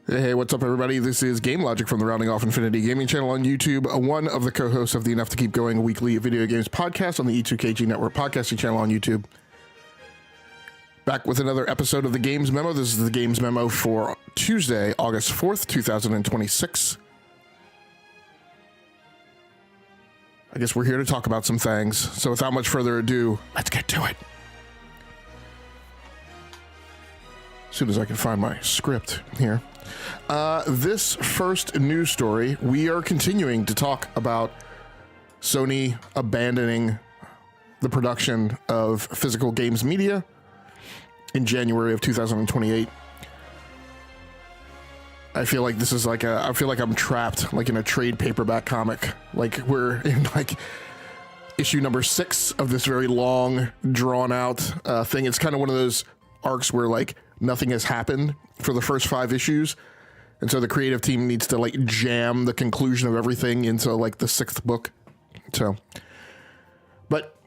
Hey, what's up, everybody? This is Game Logic from the Rounding Off Infinity Gaming channel on YouTube, one of the co-hosts of the Enough to Keep Going weekly video games podcast on the E2KG Network podcasting channel on YouTube. Back with another episode of the Games Memo. This is the Games Memo for Tuesday, August 4th, 2026. I guess we're here to talk about some things. So without much further ado, let's get to it. As soon as I can find my script here. This first news story, we are continuing to talk about Sony abandoning the production of physical games media in January of 2028. I feel like this is like I feel like I'm trapped like in a trade paperback comic. Like we're in like issue number 6 of this very long, drawn out thing. It's kind of one of those arcs where like nothing has happened for the first 5 issues. And so the creative team needs to like jam the conclusion of everything into like the 6th book. So, but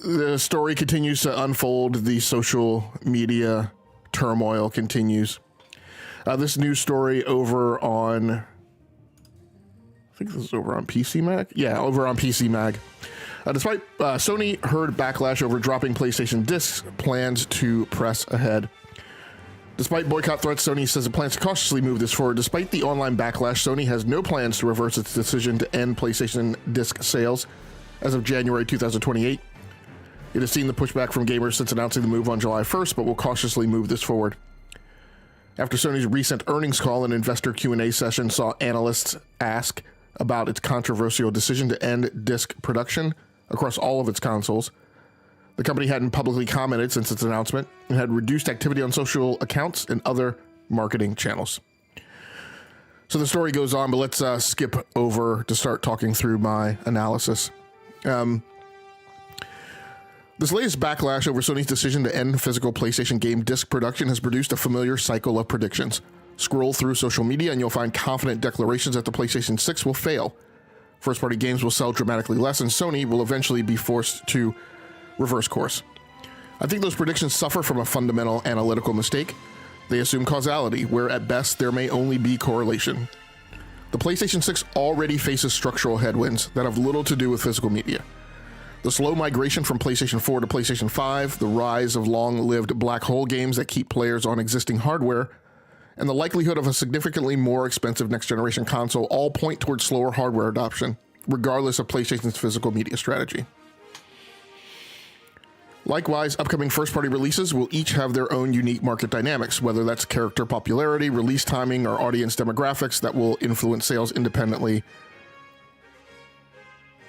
the story continues to unfold. The social media turmoil continues. This news story over on, I think this is over on PC Mag. Yeah, over on PC Mag. Despite Sony heard backlash over dropping PlayStation discs, plans to press ahead. Despite boycott threats, Sony says it plans to cautiously move this forward. Despite the online backlash, Sony has no plans to reverse its decision to end PlayStation disc sales as of January 2028. It has seen the pushback from gamers since announcing the move on July 1st, but will cautiously move this forward. After Sony's recent earnings call and investor Q&A session saw analysts ask about its controversial decision to end disc production across all of its consoles, the company hadn't publicly commented since its announcement and had reduced activity on social accounts and other marketing channels. So the story goes on, but let's skip over to start talking through my analysis. This latest backlash over Sony's decision to end physical PlayStation game disc production has produced a familiar cycle of predictions. Scroll through social media and you'll find confident declarations that the PlayStation 6 will fail. First-party games will sell dramatically less and Sony will eventually be forced to reverse course. I think those predictions suffer from a fundamental analytical mistake. They assume causality, where at best there may only be correlation. The PlayStation 6 already faces structural headwinds that have little to do with physical media. The slow migration from PlayStation 4 to PlayStation 5, the rise of long-lived black hole games that keep players on existing hardware, and the likelihood of a significantly more expensive next-generation console all point towards slower hardware adoption, regardless of PlayStation's physical media strategy. Likewise, upcoming first-party releases will each have their own unique market dynamics, whether that's character popularity, release timing, or audience demographics that will influence sales independently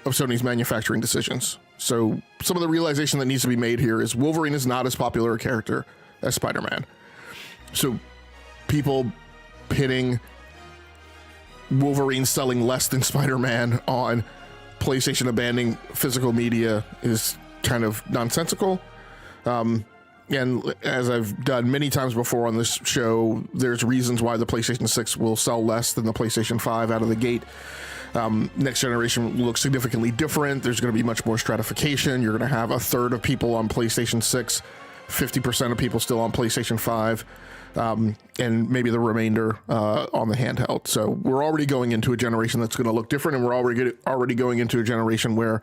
of Sony's manufacturing decisions. So some of the realization that needs to be made here is Wolverine is not as popular a character as Spider-Man. So people pitting Wolverine selling less than Spider-Man on PlayStation abandoning physical media is kind of nonsensical. And as I've done many times before on this show, there's reasons why the PlayStation 6 will sell less than the PlayStation 5 out of the gate. Next generation looks significantly different. There's going to be much more stratification. You're going to have a third of people on PlayStation 6, 50% of people still on PlayStation 5, and maybe the remainder on the handheld. So we're already going into a generation that's going to look different, and we're already going into a generation where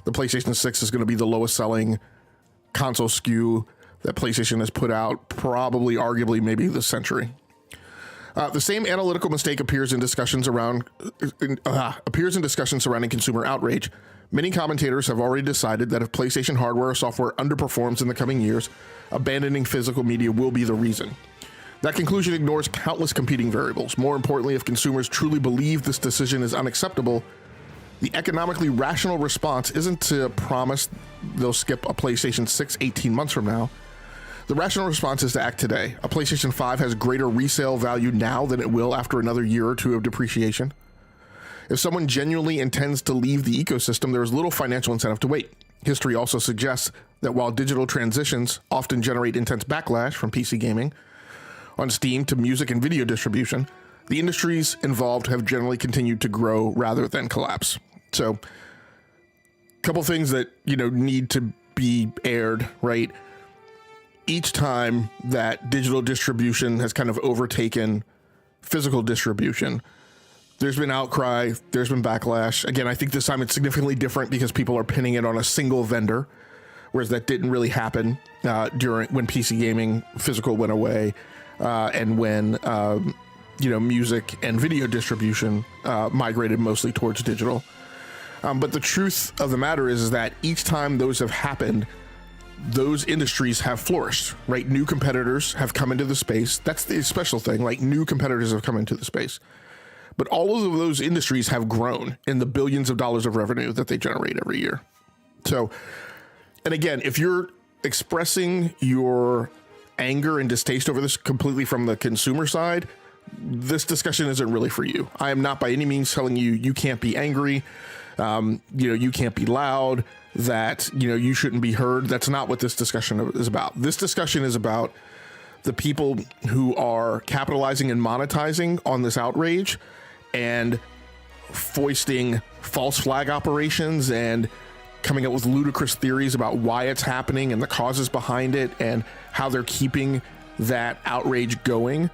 the PlayStation 6 is going to be the lowest selling console SKU that PlayStation has put out, probably, arguably, maybe this century. The same analytical mistake appears in discussions surrounding consumer outrage. Many commentators have already decided that if PlayStation hardware or software underperforms in the coming years, abandoning physical media will be the reason. That conclusion ignores countless competing variables. More importantly, if consumers truly believe this decision is unacceptable, the economically rational response isn't to promise they'll skip a PlayStation 6 18 months from now. The rational response is to act today. A PlayStation 5 has greater resale value now than it will after another year or two of depreciation. If someone genuinely intends to leave the ecosystem, there is little financial incentive to wait. History also suggests that while digital transitions often generate intense backlash from PC gaming, on Steam to music and video distribution, the industries involved have generally continued to grow rather than collapse. So, a couple things that, need to be aired, right? Each time that digital distribution has kind of overtaken physical distribution, there's been outcry, there's been backlash. Again, I think this time it's significantly different because people are pinning it on a single vendor, whereas that didn't really happen when PC gaming physical went away, and when music and video distribution migrated mostly towards digital. But the truth of the matter is that each time those have happened, those industries have flourished, right? New competitors have come into the space. That's the special thing, like new competitors have come into the space. But all of those industries have grown in the billions of dollars of revenue that they generate every year. So, and again, if you're expressing your anger and distaste over this completely from the consumer side, this discussion isn't really for you. I am not by any means telling you you can't be angry, you can't be loud, that you shouldn't be heard. That's not what this discussion is about. This discussion is about the people who are capitalizing and monetizing on this outrage and foisting false flag operations and coming up with ludicrous theories about why it's happening and the causes behind it and how they're keeping that outrage going,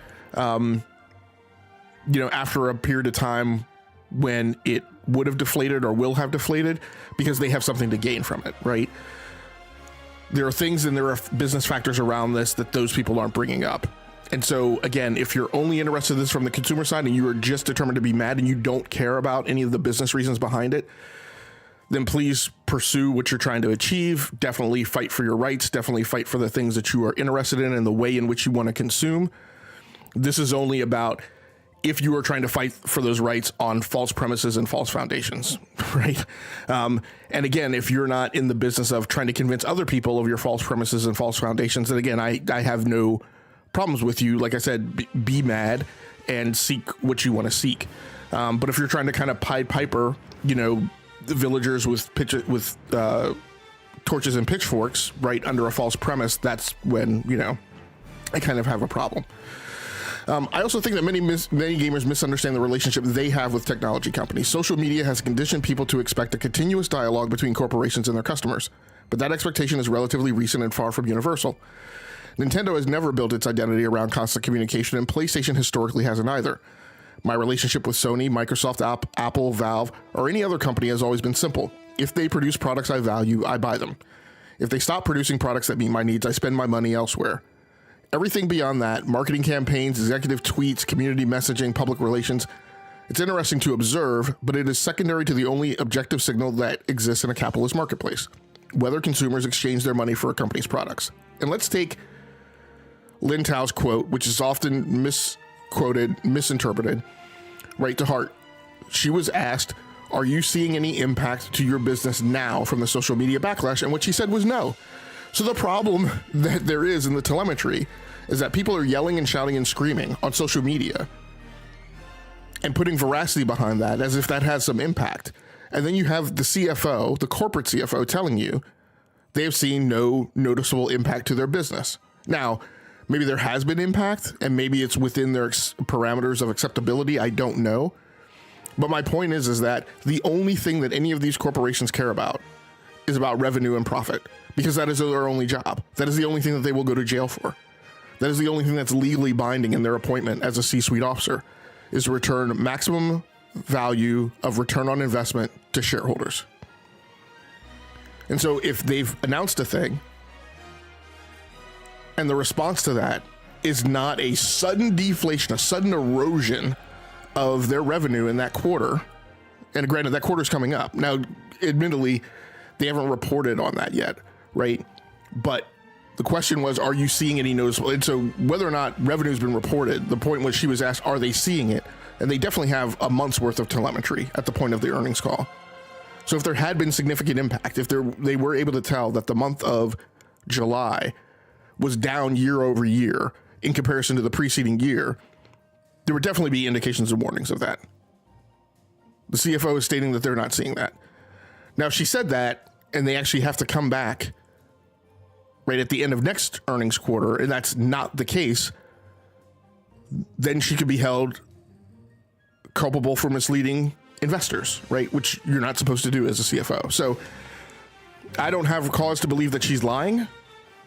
after a period of time when it would have deflated or will have deflated, because they have something to gain from it, right? There are things and there are business factors around this that those people aren't bringing up. And so, again, if you're only interested in this from the consumer side and you are just determined to be mad and you don't care about any of the business reasons behind it, then please pursue what you're trying to achieve. Definitely fight for your rights. Definitely fight for the things that you are interested in and the way in which you want to consume. This is only about if you are trying to fight for those rights on false premises and false foundations, right? And again, if you're not in the business of trying to convince other people of your false premises and false foundations, then again, I have no problems with you. Like I said, be mad and seek what you want to seek. But if you're trying to kind of Pied Piper, the villagers with torches and pitchforks right under a false premise, that's when, I kind of have a problem. I also think that many gamers misunderstand the relationship they have with technology companies. Social media has conditioned people to expect a continuous dialogue between corporations and their customers, but that expectation is relatively recent and far from universal. Nintendo has never built its identity around constant communication, and PlayStation historically hasn't either. My relationship with Sony, Microsoft, Apple, Valve, or any other company has always been simple. If they produce products I value, I buy them. If they stop producing products that meet my needs, I spend my money elsewhere. Everything beyond that, marketing campaigns, executive tweets, community messaging, public relations, it's interesting to observe, but it is secondary to the only objective signal that exists in a capitalist marketplace, whether consumers exchange their money for a company's products. And let's take Lin Tao's quote, which is often misquoted, misinterpreted, right to heart. She was asked, "Are you seeing any impact to your business now from the social media backlash?" And what she said was no. So the problem that there is in the telemetry is that people are yelling and shouting and screaming on social media and putting veracity behind that as if that has some impact. And then you have the CFO, the corporate CFO, telling you they have seen no noticeable impact to their business. Now, maybe there has been impact and maybe it's within their parameters of acceptability. I don't know. But my point is that the only thing that any of these corporations care about is about revenue and profit, because that is their only job. That is the only thing that they will go to jail for. That is the only thing that's legally binding in their appointment as a C-suite officer, is to return maximum value of return on investment to shareholders. And so if they've announced a thing and the response to that is not a sudden deflation, a sudden erosion of their revenue in that quarter, and granted that quarter's coming up. Now, admittedly, they haven't reported on that yet, right? But the question was, are you seeing any noticeable? And so whether or not revenue's been reported, the point was she was asked, are they seeing it? And they definitely have a month's worth of telemetry at the point of the earnings call. So if there had been significant impact, if they were able to tell that the month of July was down year over year in comparison to the preceding year, there would definitely be indications and warnings of that. The CFO is stating that they're not seeing that. Now, if she said that, and they actually have to come back right at the end of next earnings quarter, and that's not the case, then she could be held culpable for misleading investors, right? Which you're not supposed to do as a CFO. So I don't have cause to believe that she's lying.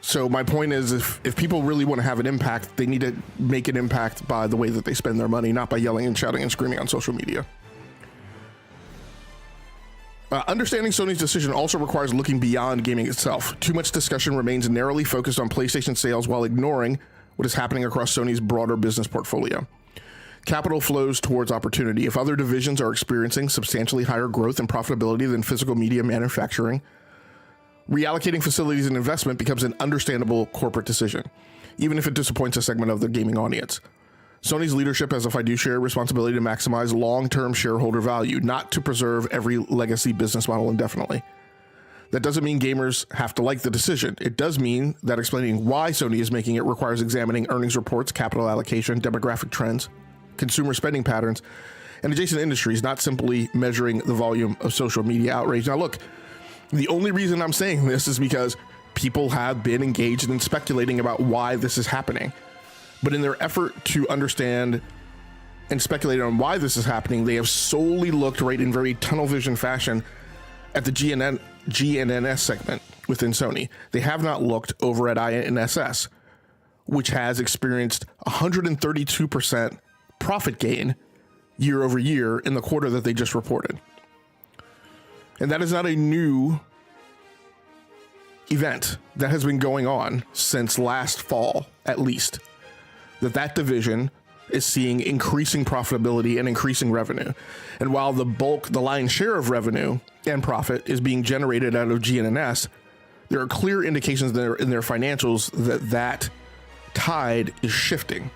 So my point is, if people really want to have an impact, they need to make an impact by the way that they spend their money, not by yelling and shouting and screaming on social media. Understanding Sony's decision also requires looking beyond gaming itself. Too much discussion remains narrowly focused on PlayStation sales while ignoring what is happening across Sony's broader business portfolio. Capital flows towards opportunity. If other divisions are experiencing substantially higher growth and profitability than physical media manufacturing, reallocating facilities and investment becomes an understandable corporate decision, even if it disappoints a segment of the gaming audience. Sony's leadership has a fiduciary responsibility to maximize long-term shareholder value, not to preserve every legacy business model indefinitely. That doesn't mean gamers have to like the decision. It does mean that explaining why Sony is making it requires examining earnings reports, capital allocation, demographic trends, consumer spending patterns, and adjacent industries, not simply measuring the volume of social media outrage. Now look, the only reason I'm saying this is because people have been engaged in speculating about why this is happening. But in their effort to understand and speculate on why this is happening, they have solely looked right in very tunnel vision fashion at the GNNS segment within Sony. They have not looked over at INSS, which has experienced 132% profit gain year over year in the quarter that they just reported. And that is not a new event. That has been going on since last fall, at least. That division is seeing increasing profitability and increasing revenue. And while the lion's share of revenue and profit is being generated out of GNNS, there are clear indications there in their financials that tide is shifting.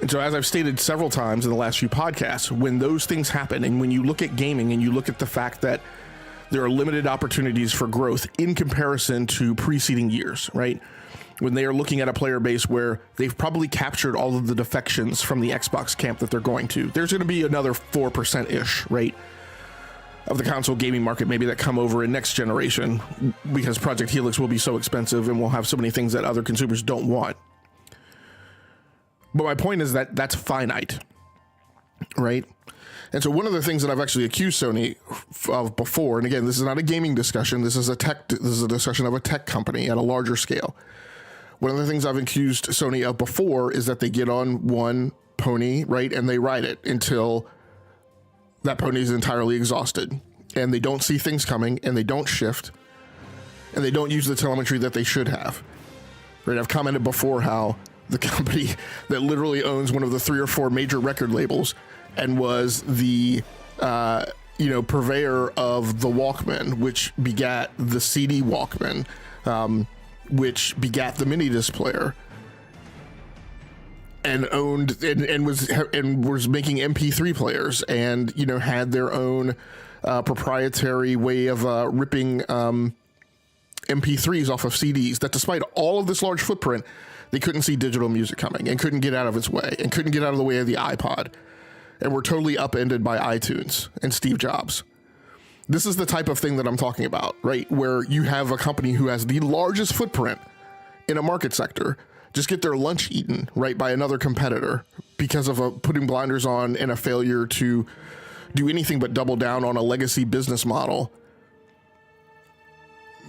And so, as I've stated several times in the last few podcasts, when those things happen, and when you look at gaming and you look at the fact that there are limited opportunities for growth in comparison to preceding years, right? When they are looking at a player base where they've probably captured all of the defections from the Xbox camp that they're going to, there's going to be another 4%-ish, right, of the console gaming market maybe that come over in next generation, because Project Helix will be so expensive and we'll have so many things that other consumers don't want. But my point is that that's finite, right? And so one of the things that I've actually accused Sony of before, and again, this is not a gaming discussion, this is a discussion of a tech company at a larger scale. One of the things I've accused Sony of before is that they get on one pony, right, and they ride it until that pony is entirely exhausted, and they don't see things coming, and they don't shift, and they don't use the telemetry that they should have, right? I've commented before how the company that literally owns one of the 3 or 4 major record labels and was the purveyor of the Walkman, which begat the CD Walkman, which begat the mini disc player, and owned and was making MP3 players, and had their own proprietary way of ripping MP3s off of CDs, that despite all of this large footprint, they couldn't see digital music coming and couldn't get out of its way and couldn't get out of the way of the iPod, and were totally upended by iTunes and Steve Jobs. This is the type of thing that I'm talking about, right? Where you have a company who has the largest footprint in a market sector just get their lunch eaten, right, by another competitor because of putting blinders on and a failure to do anything but double down on a legacy business model.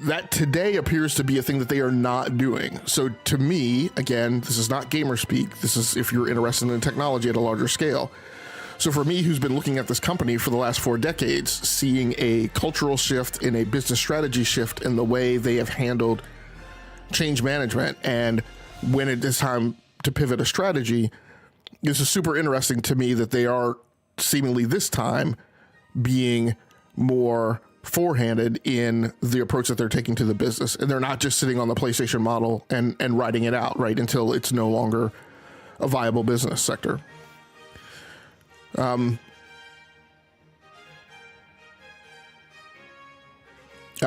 That today appears to be a thing that they are not doing. So to me, again, this is not gamer speak. This is if you're interested in technology at a larger scale. So for me, who's been looking at this company for the last 4 decades, seeing a cultural shift in a business strategy shift in the way they have handled change management, and when it is time to pivot a strategy, this is super interesting to me that they are seemingly this time being more forehanded in the approach that they're taking to the business, and they're not just sitting on the PlayStation model and riding it out, right, until it's no longer a viable business sector.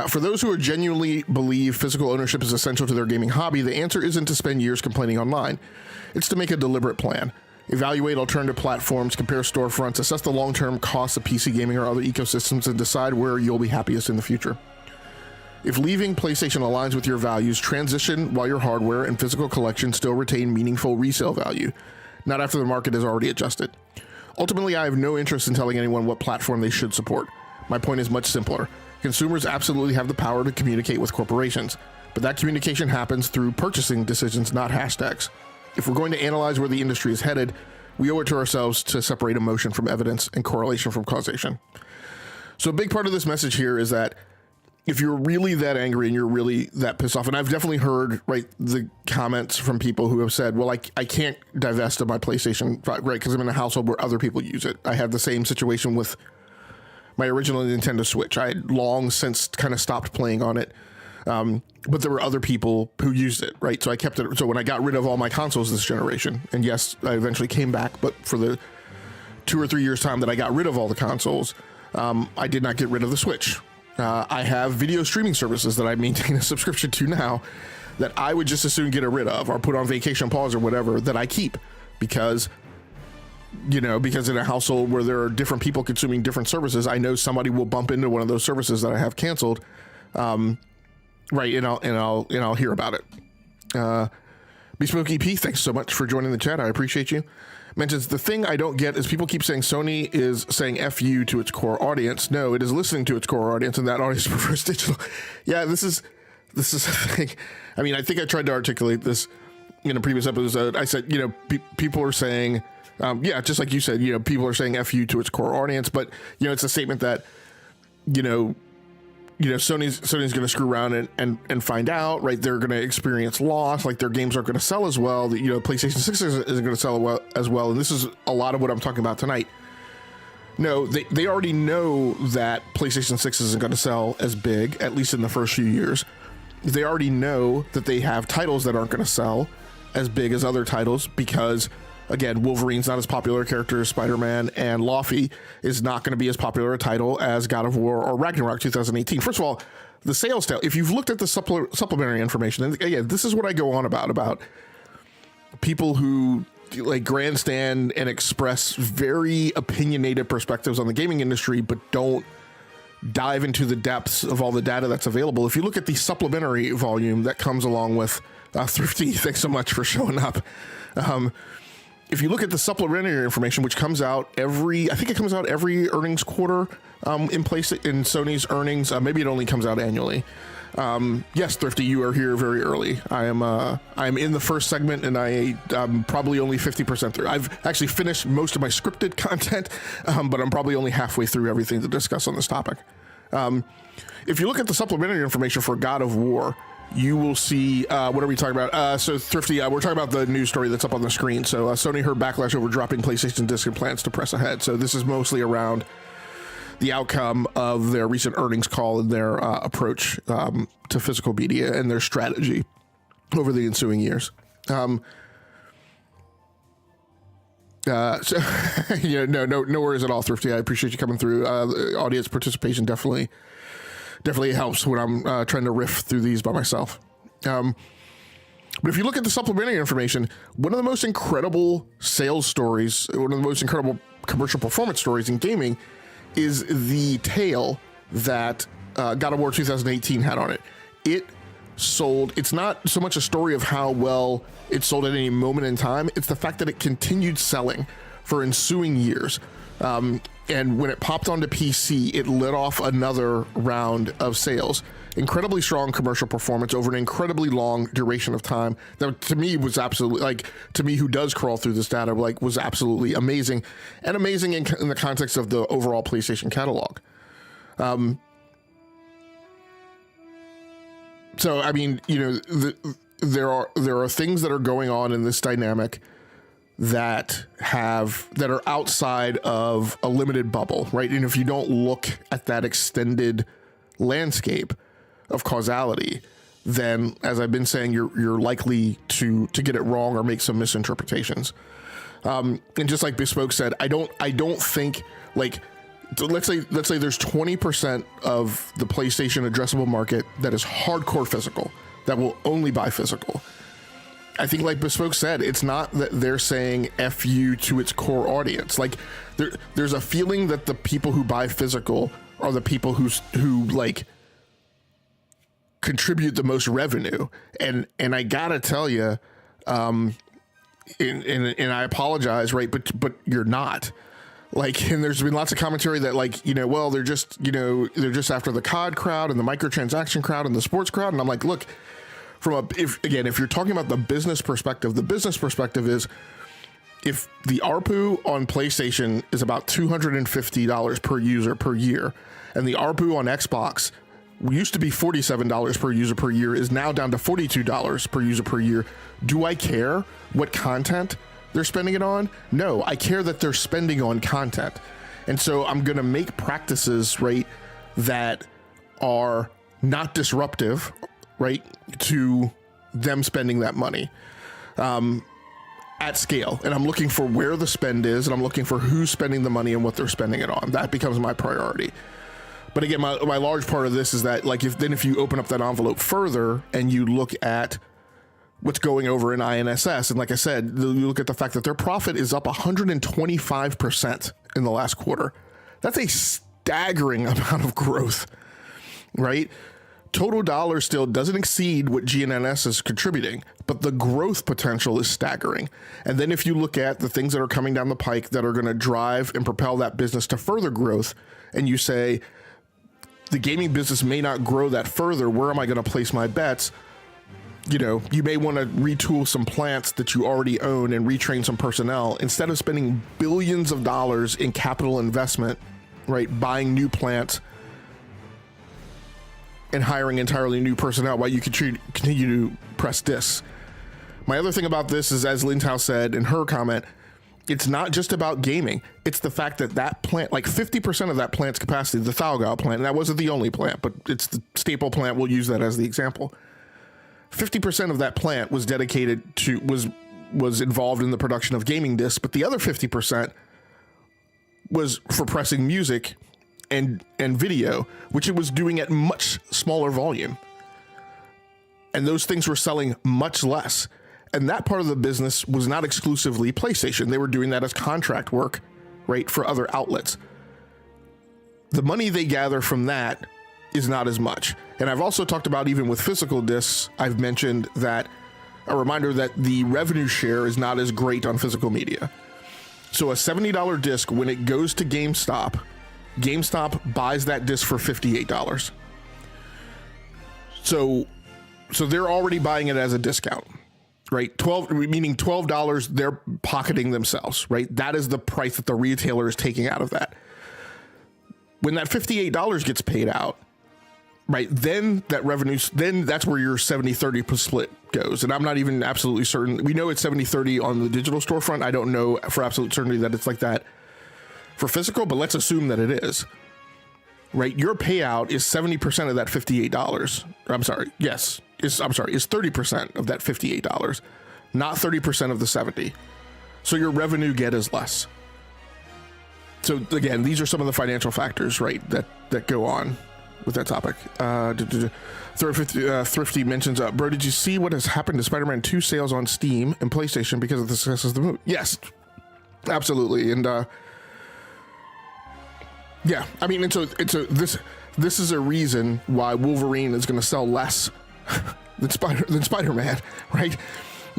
For those who are genuinely believe physical ownership is essential to their gaming hobby, the answer isn't to spend years complaining online. It's to make a deliberate plan. Evaluate alternative platforms, compare storefronts, assess the long-term costs of PC gaming or other ecosystems, and decide where you'll be happiest in the future. If leaving PlayStation aligns with your values, transition while your hardware and physical collection still retain meaningful resale value, not after the market is already adjusted. Ultimately, I have no interest in telling anyone what platform they should support. My point is much simpler. Consumers absolutely have the power to communicate with corporations, but that communication happens through purchasing decisions, not hashtags. If we're going to analyze where the industry is headed, we owe it to ourselves to separate emotion from evidence and correlation from causation. So a big part of this message here is that if you're really that angry and you're really that pissed off, and I've definitely heard, right, the comments from people who have said, well, I can't divest of my PlayStation 5, right, because I'm in a household where other people use it. I had the same situation with my original Nintendo Switch. I had long since kind of stopped playing on it. But there were other people who used it, right? So I kept it. So when I got rid of all my consoles this generation, and yes, I eventually came back, but for the 2 or 3 years time that I got rid of all the consoles, I did not get rid of the Switch. I have video streaming services that I maintain a subscription to now that I would just as soon get rid of or put on vacation pause or whatever, that I keep because in a household where there are different people consuming different services, I know somebody will bump into one of those services that I have canceled. Right, and I'll hear about it. Bespoke EP, thanks so much for joining the chat. I appreciate you. Mentions the thing I don't get is people keep saying Sony is saying F you to its core audience. No, it is listening to its core audience, and that audience prefers digital. Yeah, this is the thing. I mean, I think I tried to articulate this in a previous episode. I said, people are saying, just like you said, people are saying F you to its core audience, but it's a statement that, Sony's going to screw around and find out, right? They're going to experience loss, like their games aren't going to sell as well. PlayStation 6 isn't going to sell as well. And this is a lot of what I'm talking about tonight. No, they already know that PlayStation 6 isn't going to sell as big, at least in the first few years. They already know that they have titles that aren't going to sell as big as other titles because, again, Wolverine's not as popular a character as Spider-Man, and Laufey is not going to be as popular a title as God of War or Ragnarok 2018. First of all, the sales tale, if you've looked at the supplementary information, and again, this is what I go on about people who like grandstand and express very opinionated perspectives on the gaming industry, but don't dive into the depths of all the data that's available. If you look at the supplementary volume that comes along with Thrifty, thanks so much for showing up. If you look at the supplementary information, which comes out every earnings quarter in Sony's earnings. Maybe it only comes out annually. Yes, Thrifty, you are here very early. I'm in the first segment, and I'm probably only 50% through. I've actually finished most of my scripted content, but I'm probably only halfway through everything to discuss on this topic. If you look at the supplementary information for God of War, you will see, what are we talking about? So Thrifty, we're talking about the news story that's up on the screen. So Sony heard backlash over dropping PlayStation disc and plans to press ahead. So this is mostly around the outcome of their recent earnings call and their approach to physical media and their strategy over the ensuing years. No worries at all, Thrifty. I appreciate you coming through. Audience participation definitely definitely helps when I'm trying to riff through these by myself. But if you look at the supplementary information, one of the most incredible sales stories, one of the most incredible commercial performance stories in gaming is the tale that God of War 2018 had on it. It sold, it's not so much a story of how well it sold at any moment in time, it's the fact that it continued selling for ensuing years. And when it popped onto PC, it lit off another round of sales. Incredibly strong commercial performance over an incredibly long duration of time. That to me was absolutely, like, to me who does crawl through this data, like, was absolutely amazing, and amazing in the context of the overall PlayStation catalog. So I mean, you know, there are things that are going on in this dynamic that are outside of a limited bubble, right? And if you don't look at that extended landscape of causality, then, as I've been saying, you're likely to get it wrong or make some misinterpretations. And just like Bespoke said, I don't think, like, let's say there's 20% of the PlayStation addressable market that is hardcore physical, that will only buy physical. I think, like Bespoke said, it's not that they're saying F you to its core audience. Like, there's a feeling that the people who buy physical are the people who like contribute the most revenue. And I gotta tell you, and I apologize, right? But you're not. Like, and there's been lots of commentary that, like, you know, well, they're just after the COD crowd and the microtransaction crowd and the sports crowd. And I'm like, look, if you're talking about the business perspective is, if the ARPU on PlayStation is about $250 per user per year, and the ARPU on Xbox used to be $47 per user per year, is now down to $42 per user per year, do I care what content they're spending it on? No, I care that they're spending on content. And so I'm going to make practices, right, that are not disruptive, right, to them spending that money at scale. And I'm looking for where the spend is, and I'm looking for who's spending the money and what they're spending it on. That becomes my priority. But again, my large part of this is that, like, if you open up that envelope further and you look at what's going over in INSS, and like I said, you look at the fact that their profit is up 125% in the last quarter. That's a staggering amount of growth, right? Total dollars still doesn't exceed what GNNS is contributing, but the growth potential is staggering. And then if you look at the things that are coming down the pike that are going to drive and propel that business to further growth, and you say, the gaming business may not grow that further, where am I going to place my bets? You know, you may want to retool some plants that you already own and retrain some personnel instead of spending billions of dollars in capital investment, right? Buying new plants and hiring entirely new personnel while you continue to press discs. My other thing about this is, as Lintao said in her comment, it's not just about gaming. It's the fact that that plant, like 50% of that plant's capacity, the Thalgau plant, and that wasn't the only plant, but it's the staple plant. We'll use that as the example. 50% of that plant was dedicated to, was involved in the production of gaming discs, but the other 50% was for pressing music and video, which it was doing at much smaller volume. And those things were selling much less. And that part of the business was not exclusively PlayStation. They were doing that as contract work, right, for other outlets. The money they gather from that is not as much. And I've also talked about, even with physical discs, I've mentioned that a reminder that the revenue share is not as great on physical media. So a $70 disc, when it goes to GameStop buys that disc for $58. So they're already buying it as a discount, right? Meaning $12 they're pocketing themselves, right? That is the price that the retailer is taking out of that. When that $58 gets paid out, right, then that revenue, then that's where your 70-30 split goes. And I'm not even absolutely certain. We know it's 70-30 on the digital storefront. I don't know for absolute certainty that it's like that for physical, but let's assume that it is, right? Your payout is 70% of that $58. I'm sorry. Yes. Is 30% of that $58, not 30% of the 70. So your revenue get is less. So again, these are some of the financial factors, right, that go on with that topic. Thrifty mentions, bro, did you see what has happened to Spider-Man 2 sales on Steam and PlayStation because of the success of the movie? Yes, absolutely. And yeah, I mean, this is a reason why Wolverine is going to sell less than Spider-Man, right?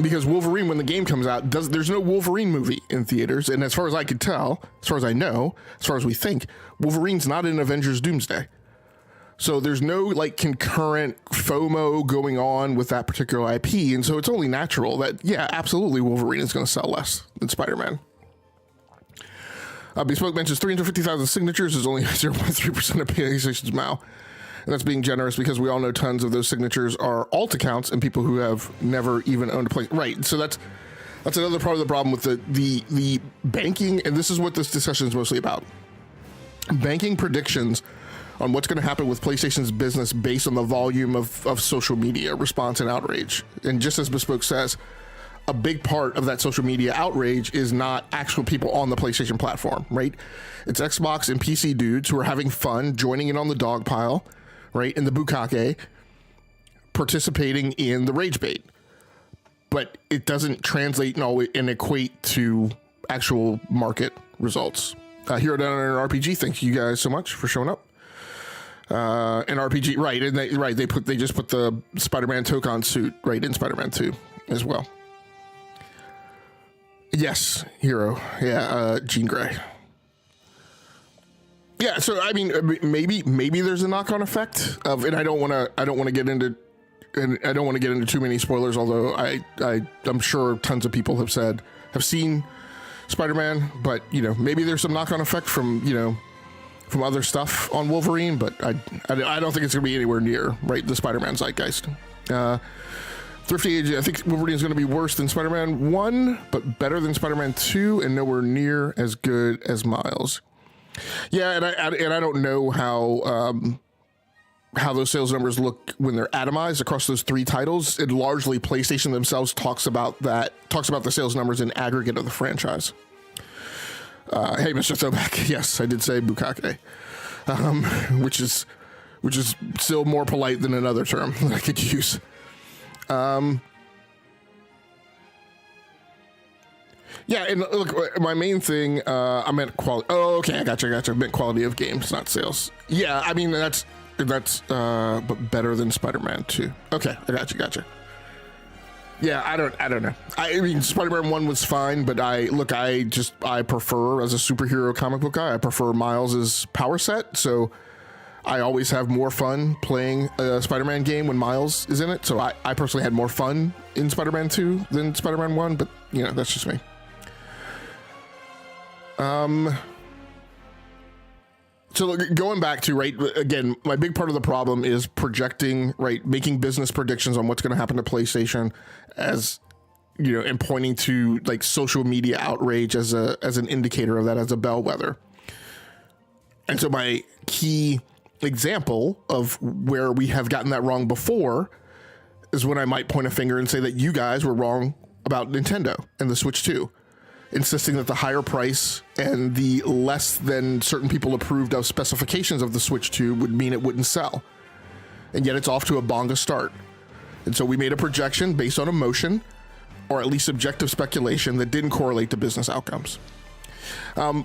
Because Wolverine, when the game comes out, there's no Wolverine movie in theaters, and as far as I could tell, as far as I know, as far as we think, Wolverine's not in Avengers Doomsday. So there's no like concurrent FOMO going on with that particular IP, and so it's only natural that, yeah, absolutely, Wolverine is going to sell less than Spider-Man. Bespoke mentions 350,000 signatures is only 0.3% of PlayStation's MAU. And that's being generous because we all know tons of those signatures are alt accounts and people who have never even owned a play. Right. So that's another part of the problem with the banking. And this is what this discussion is mostly about. Banking predictions on what's going to happen with PlayStation's business based on the volume of social media response and outrage. And just as Bespoke says, a big part of that social media outrage is not actual people on the PlayStation platform, right? It's Xbox and PC dudes who are having fun, joining in on the dog pile, right, in the bukkake, participating in the rage bait. But it doesn't translate and equate to actual market results. Hero Down in RPG, thank you guys so much for showing up. An RPG, right, and they just put the Spider-Man Tokon suit right in Spider-Man 2 as well. Yes, Hero. Yeah, Jean Grey. Yeah, so I mean, maybe there's a knock-on effect of, and I don't want to get into too many spoilers. Although I'm sure tons of people have seen Spider-Man, but maybe there's some knock-on effect from other stuff on Wolverine. But I don't think it's gonna be anywhere near right the Spider-Man zeitgeist. Thrifty Age, I think Wolverine is going to be worse than Spider-Man 1, but better than Spider-Man 2, and nowhere near as good as Miles. Yeah, and I don't know how those sales numbers look when they're atomized across those three titles. And largely, PlayStation themselves talks about the sales numbers in aggregate of the franchise. Hey, Mr. Throwback, yes, I did say bukkake, which is still more polite than another term that I could use. Yeah, and look, my main thing, I meant quality. Oh, okay, I gotcha. I meant quality of games, not sales. Yeah, I mean, that's, but better than Spider-Man 2. Okay, I gotcha. Yeah, I don't know. I mean, Spider-Man 1 was fine, but I prefer, as a superhero comic book guy, I prefer Miles' power set, so I always have more fun playing a Spider-Man game when Miles is in it. So I personally had more fun in Spider-Man 2 than Spider-Man 1, but that's just me. So look, going back to, right, again, my big part of the problem is projecting, right, making business predictions on what's going to happen to PlayStation as, and pointing to like social media outrage as an indicator of that, as a bellwether. And so my key example of where we have gotten that wrong before is when I might point a finger and say that you guys were wrong about Nintendo and the Switch 2, insisting that the higher price and the less than certain people approved of specifications of the Switch 2 would mean it wouldn't sell. And yet it's off to a bonga start. And so we made a projection based on emotion, or at least subjective speculation, that didn't correlate to business outcomes.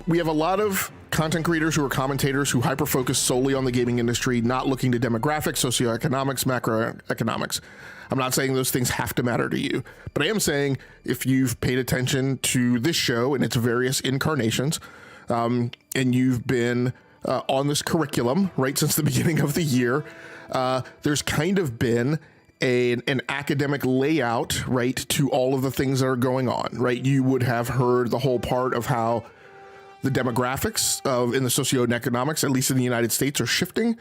We have a lot of content creators who are commentators who hyper-focus solely on the gaming industry, not looking to demographics, socioeconomics, macroeconomics. I'm not saying those things have to matter to you, but I am saying if you've paid attention to this show and its various incarnations, and you've been on this curriculum right since the beginning of the year, there's kind of been an academic layout, right, to all of the things that are going on, right? You would have heard the whole part of how the demographics in the socioeconomics, at least in the United States, are shifting,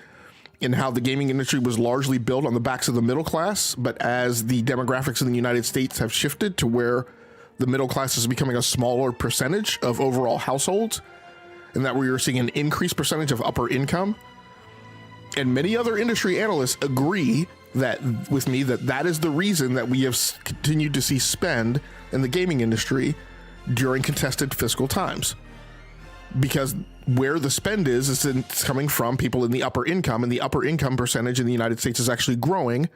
and how the gaming industry was largely built on the backs of the middle class. But as the demographics in the United States have shifted to where the middle class is becoming a smaller percentage of overall households, and that we are seeing an increased percentage of upper income, and many other industry analysts agree with me that is the reason that we have continued to see spend in the gaming industry during contested fiscal times. because where the spend is it's coming from people in the upper income, and the upper income percentage in the United States is actually growing.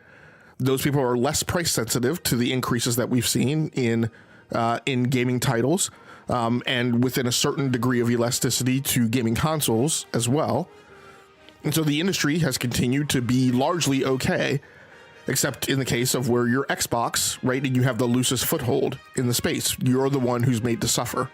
Those people are less price sensitive to the increases that we've seen in gaming titles, and within a certain degree of elasticity to gaming consoles as well. And so the industry has continued to be largely okay, except in the case of where you're Xbox, right, and you have the loosest foothold in the space. You're the one who's made to suffer.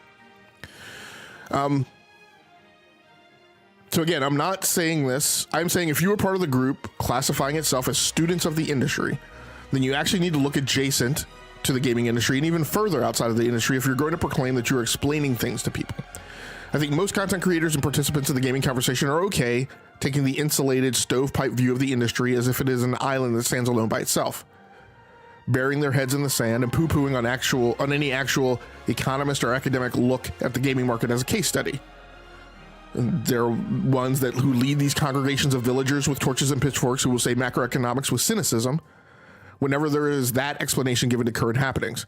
So again, I'm not saying this. I'm saying if you were part of the group classifying itself as students of the industry, then you actually need to look adjacent to the gaming industry and even further outside of the industry if you're going to proclaim that you're explaining things to people. I think most content creators and participants in the gaming conversation are okay taking the insulated stovepipe view of the industry as if it is an island that stands alone by itself, burying their heads in the sand and poo-pooing on any actual economist or academic look at the gaming market as a case study. And there are ones who lead these congregations of villagers with torches and pitchforks who will say macroeconomics with cynicism whenever there is that explanation given to current happenings.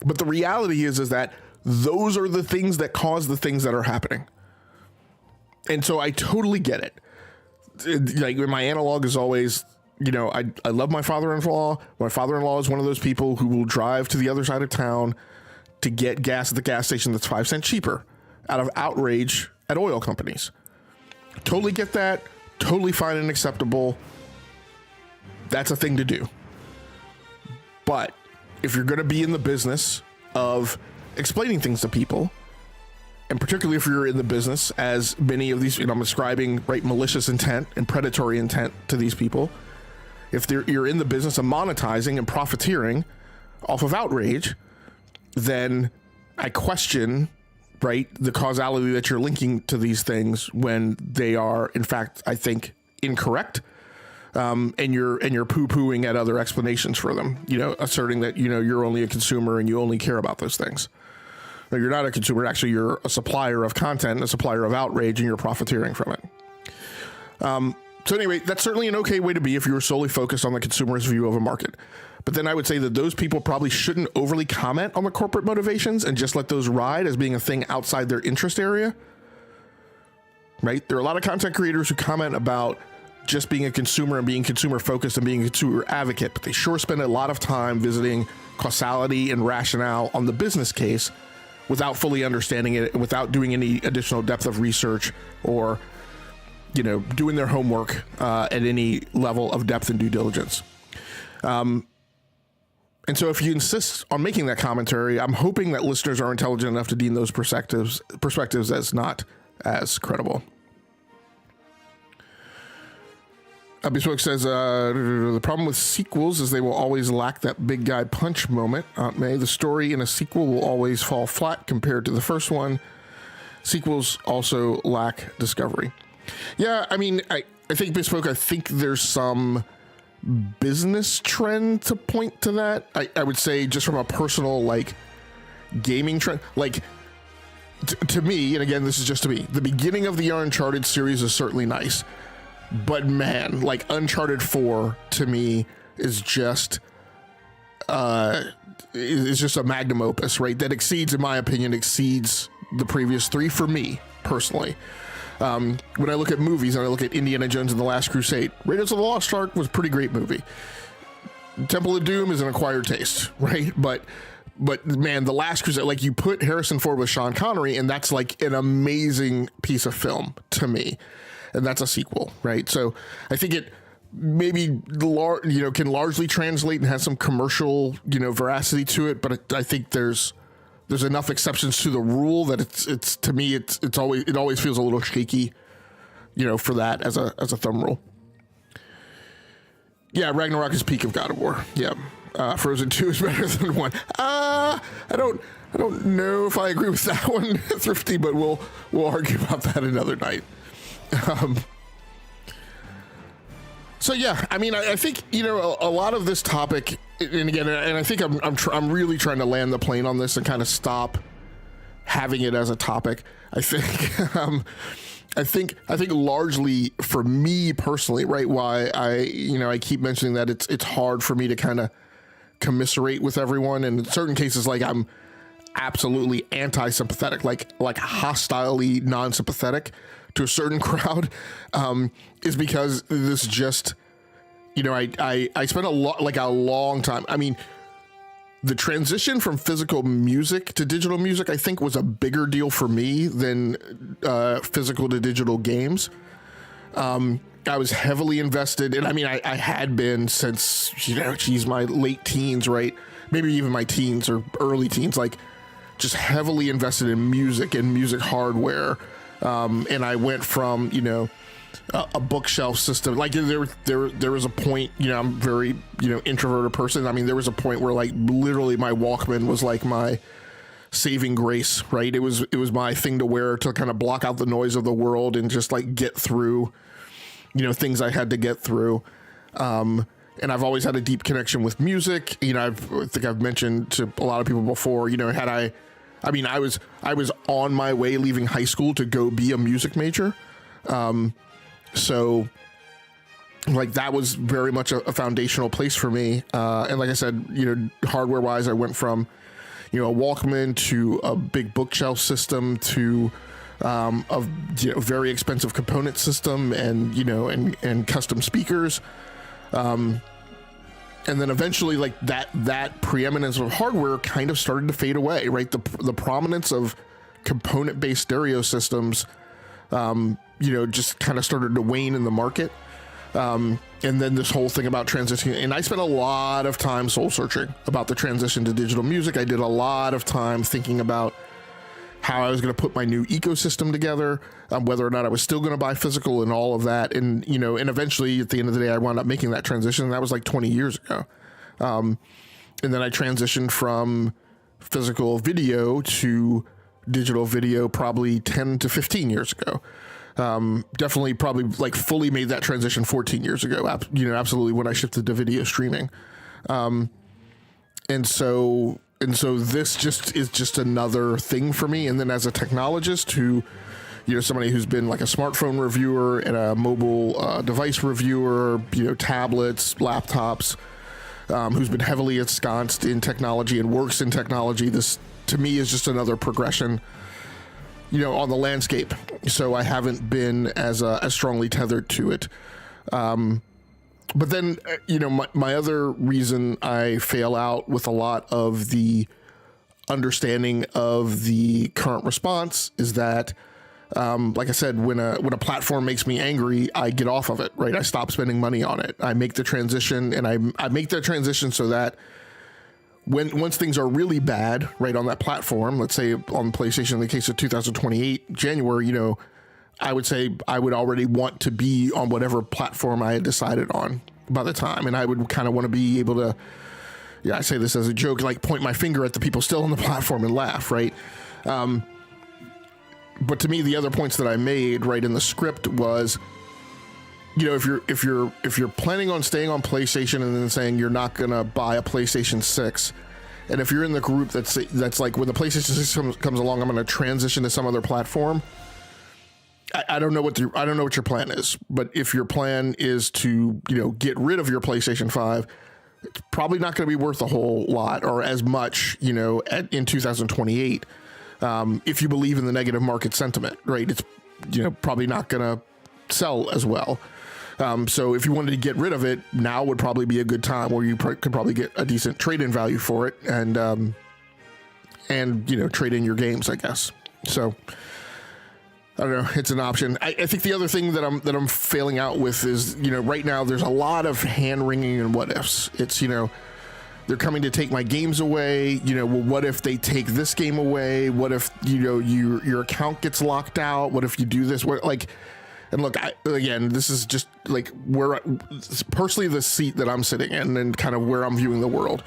But the reality is that those are the things that cause the things that are happening. And so I totally get it. Like my analog is always, I love my father-in-law. My father-in-law is one of those people who will drive to the other side of town to get gas at the gas station that's 5 cents cheaper out of outrage at oil companies. Totally get that. Totally fine and acceptable. That's a thing to do. But if you're going to be in the business of explaining things to people, and particularly if you're in the business as many of these, I'm ascribing malicious intent and predatory intent to these people. If you're in the business of monetizing and profiteering off of outrage, then I question the causality that you're linking to these things when they are, in fact, I think, incorrect. And you're poo-pooing at other explanations for them, asserting that, you're only a consumer and you only care about those things. No, you're not a consumer. Actually, you're a supplier of content and a supplier of outrage, and you're profiteering from it. So anyway, that's certainly an okay way to be if you were solely focused on the consumer's view of a market. But then I would say that those people probably shouldn't overly comment on the corporate motivations and just let those ride as being a thing outside their interest area. Right? There are a lot of content creators who comment about just being a consumer and being consumer focused and being a consumer advocate, but they sure spend a lot of time visiting causality and rationale on the business case without fully understanding it, without doing any additional depth of research or, doing their homework at any level of depth and due diligence. And so if you insist on making that commentary, I'm hoping that listeners are intelligent enough to deem those perspectives as not as credible. Bespoke says, the problem with sequels is they will always lack that big guy punch moment. Aunt May, the story in a sequel will always fall flat compared to the first one. Sequels also lack discovery. Yeah, I mean, I think Bespoke, I think there's some business trend to point to that. I would say just from a personal, gaming trend, to me, and again, this is just to me, the beginning of the Uncharted series is certainly nice. But man, Uncharted 4 to me is just a magnum opus, right? That exceeds, in my opinion, the previous 3 for me personally. When I look at movies and I look at Indiana Jones and the Last Crusade, Raiders of the Lost Ark was a pretty great movie. Temple of Doom is an acquired taste, right? But man, the Last Crusade, you put Harrison Ford with Sean Connery, and that's an amazing piece of film to me. And that's a sequel, right? So I think it maybe can largely translate and has some commercial veracity to it, but I think there's enough exceptions to the rule that it's to me it always feels a little shaky, for that as a thumb rule. Yeah, Ragnarok is peak of God of War. Yeah, Frozen 2 is better than 1. I don't know if I agree with that one, Thrifty, but we'll argue about that another night. So yeah, I mean, I think a lot of this topic, and again, and I think I'm really trying to land the plane on this and kind of stop having it as a topic. I think, I think largely for me personally, right? Why I keep mentioning that it's hard for me to kind of commiserate with everyone, and in certain cases, absolutely anti-sympathetic, like hostilely non-sympathetic to a certain crowd, is because this just, I spent a long time. I mean, the transition from physical music to digital music, I think, was a bigger deal for me than physical to digital games. I was heavily invested, and I mean, I had been since, my late teens, right? Maybe even my teens or early teens, like just heavily invested in music and music hardware. And I went from, a bookshelf system. Like there was a point, I'm very, introverted person. I mean, there was a point where like literally my Walkman was like my saving grace, right? It was my thing to wear to kind of block out the noise of the world and just like get through, things I had to get through. And I've always had a deep connection with music. I think I've mentioned to a lot of people before, I was on my way leaving high school to go be a music major. So like that was very much a foundational place for me. And like I said, hardware wise, I went from, a Walkman to a big bookshelf system to a very expensive component system and, and custom speakers. And then eventually like that preeminence of hardware kind of started to fade away, right? The prominence of component based stereo systems, just kind of started to wane in the market. And then this whole thing about transitioning, and I spent a lot of time soul searching about the transition to digital music. I did a lot of time thinking about how I was going to put my new ecosystem together, whether or not I was still going to buy physical and all of that. And, and eventually at the end of the day, I wound up making that transition. And that was like 20 years ago. And then I transitioned from physical video to digital video probably 10 to 15 years ago. Definitely probably like fully made that transition 14 years ago. Absolutely when I shifted to video streaming. And so this just is just another thing for me. And then as a technologist who, somebody who's been like a smartphone reviewer and a mobile device reviewer, tablets, laptops, who's been heavily ensconced in technology and works in technology, this to me is just another progression, on the landscape. So I haven't been as strongly tethered to it. But then, my other reason I fail out with a lot of the understanding of the current response is that, like I said, when a platform makes me angry, I get off of it, right? I stop spending money on it. I make the transition, and I make that transition so that once things are really bad, right, on that platform, let's say on PlayStation, in the case of 2028 January, I would say I would already want to be on whatever platform I had decided on by the time. And I would kind of want to be able to, I say this as a joke, like point my finger at the people still on the platform and laugh, right? But to me, the other points that I made right in the script was, if you're planning on staying on PlayStation and then saying you're not gonna buy a PlayStation 6, and if you're in the group that's like, when the PlayStation 6 comes along, I'm gonna transition to some other platform. I don't know what your plan is, but if your plan is to get rid of your PlayStation 5, it's probably not going to be worth a whole lot or as much in 2028. If you believe in the negative market sentiment, right? It's probably not going to sell as well. So if you wanted to get rid of it, now would probably be a good time where you could probably get a decent trade-in value for it and trade in your games, I guess. So I don't know. It's an option. I think the other thing that I'm failing out with is, right now there's a lot of hand wringing and what ifs. It's, they're coming to take my games away. Well, what if they take this game away? What if, your account gets locked out? What if you do this? And look, again, this is just like where personally the seat that I'm sitting in and kind of where I'm viewing the world.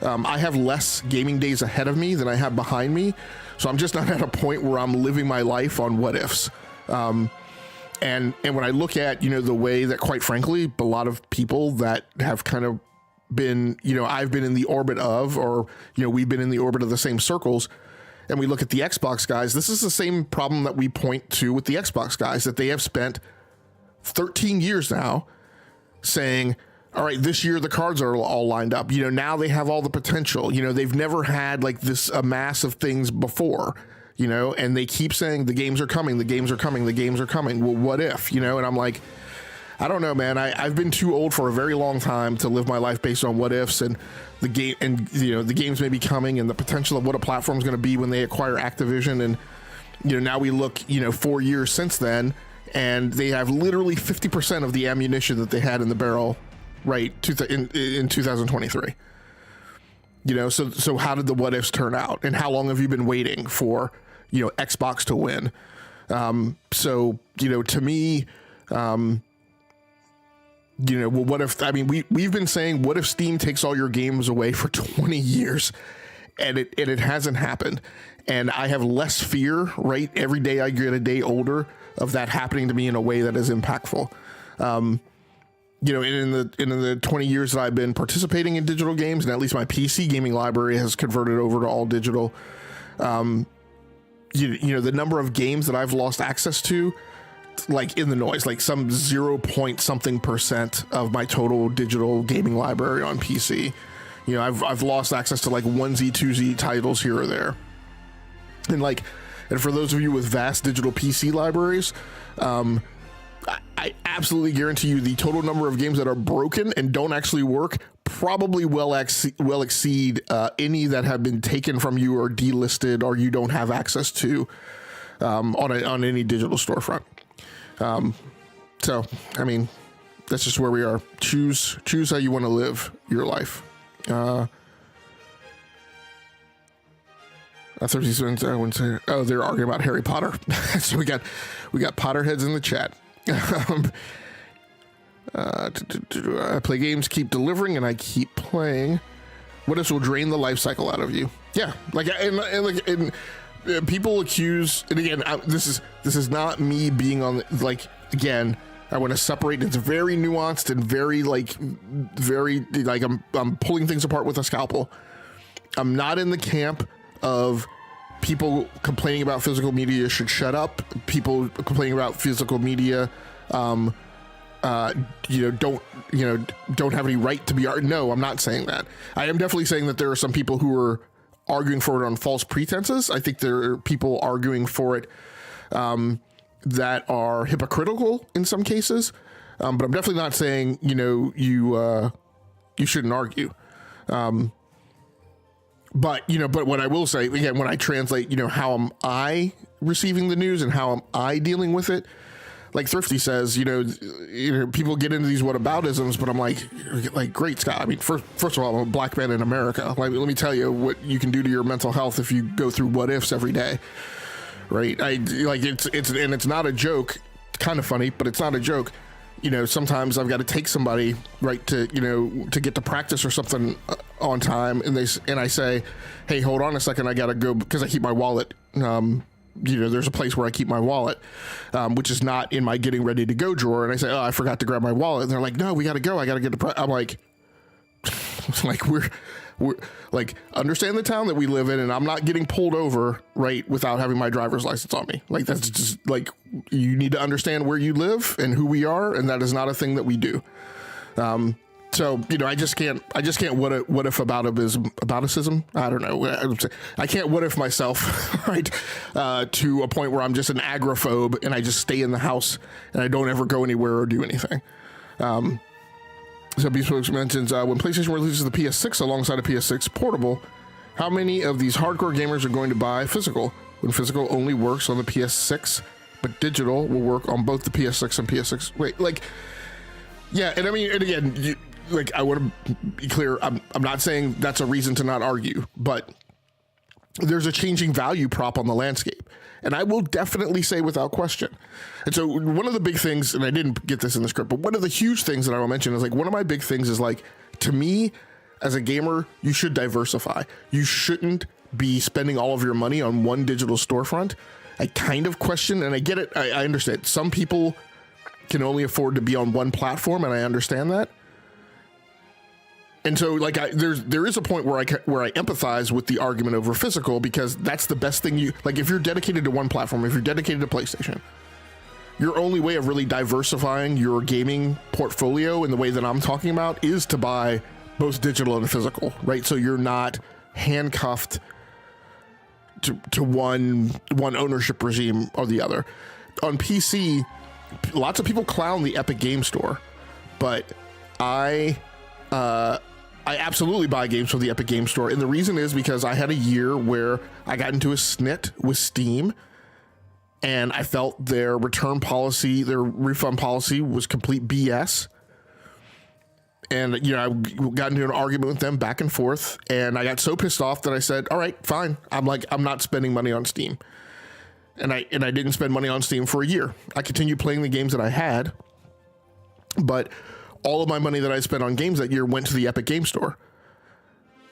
I have less gaming days ahead of me than I have behind me. So I'm just not at a point where I'm living my life on what ifs. And when I look at, the way that, quite frankly, a lot of people that have kind of been, I've been in the orbit of, or, we've been in the orbit of the same circles, and we look at the Xbox guys, this is the same problem that we point to with the Xbox guys, that they have spent 13 years now saying, all right, this year the cards are all lined up. You know, now they have all the potential. You know, they've never had like this a mass of things before, you know, and they keep saying the games are coming, the games are coming, the games are coming. Well, what if, you know? And I'm like, I don't know, man. I've been too old for a very long time to live my life based on what ifs and the game, and you know, the games may be coming and the potential of what a platform is going to be when they acquire Activision. And you know, now we look, you know, 4 years since then, and they have literally 50% of the ammunition that they had in the barrel, right, in 2023. You know, so how did the what ifs turn out, and how long have you been waiting for, you know, Xbox to win? So you know, to me, you know, well, what if, I mean, we've been saying, what if Steam takes all your games away for 20 years and it hasn't happened. And I have less fear, right? Every day I get a day older of that happening to me in a way that is impactful. You know, in the 20 years that I've been participating in digital games, and at least my PC gaming library has converted over to all digital. You know, the number of games that I've lost access to, like in the noise, like some 0 point something % of my total digital gaming library on PC. You know, I've lost access to like 1Z, 2Z titles here or there. And for those of you with vast digital PC libraries, I absolutely guarantee you the total number of games that are broken and don't actually work probably will exceed any that have been taken from you or delisted or you don't have access to on any digital storefront. So, I mean, that's just where we are. Choose how you want to live your life. 30 seconds. I wouldn't say. Oh, they're arguing about Harry Potter. So we got Potterheads in the chat. I play games, keep delivering, and I keep playing. What else will drain the life cycle out of you? Yeah, and people accuse, and again, this is not me being on, like, again, I want to separate. It's very nuanced and very I'm pulling things apart with a scalpel. I'm not in the camp of people complaining about physical media should shut up. People complaining about physical media, don't have any right to be. No, I'm not saying that. I am definitely saying that there are some people who are arguing for it on false pretenses. I think there are people arguing for it that are hypocritical in some cases, but I'm definitely not saying you shouldn't argue. But what I will say again, when I translate, how am I receiving the news and how am I dealing with it? Like Thrifty says, people get into these whataboutisms, but I'm like, great, Scott. I mean, first of all, I'm a black man in America. Like, let me tell you what you can do to your mental health if you go through what ifs every day, right? It's not a joke. It's kind of funny, but it's not a joke. Sometimes I've got to take somebody right to get to practice or something on time, and I say, hey, hold on a second, I gotta go because I keep my wallet. There's a place where I keep my wallet, which is not in my getting ready to go drawer. And I say, oh, I forgot to grab my wallet. And they're like, no, we got to go. I got to get to I'm like, we're like, understand the town that we live in. And I'm not getting pulled over right without having my driver's license on me. Like, that's just like, you need to understand where you live and who we are. And that is not a thing that we do. So, I just can't what if aboutism? I don't know. I can't what if myself, right? To a point where I'm just an agoraphobe and I just stay in the house and I don't ever go anywhere or do anything. So Beast Folks mentions, when PlayStation releases the PS6 alongside a PS6 portable, how many of these hardcore gamers are going to buy physical when physical only works on the PS6, but digital will work on both the PS6 and PS6? Wait, yeah, and I mean, and again, I want to be clear. I'm not saying that's a reason to not argue, but there's a changing value prop on the landscape, and I will definitely say without question. And so one of the big things, and I didn't get this in the script, but one of the huge things that I will mention is one of my big things is to me as a gamer, you should diversify. You shouldn't be spending all of your money on one digital storefront. I kind of question, and I get it. I understand some people can only afford to be on one platform, and I understand that. And so, there is a point where I empathize with the argument over physical, because that's the best thing if you're dedicated to one platform, if you're dedicated to PlayStation, your only way of really diversifying your gaming portfolio in the way that I'm talking about is to buy both digital and physical, right? So you're not handcuffed to one ownership regime or the other. On PC, lots of people clown the Epic Game Store, but I absolutely buy games from the Epic Game Store, and the reason is because I had a year where I got into a snit with Steam, and I felt their return policy, their refund policy was complete BS. And, I got into an argument with them back and forth, and I got so pissed off that I said, all right, fine. I'm not spending money on Steam. And I didn't spend money on Steam for a year. I continued playing the games that I had, but all of my money that I spent on games that year went to the Epic Game Store.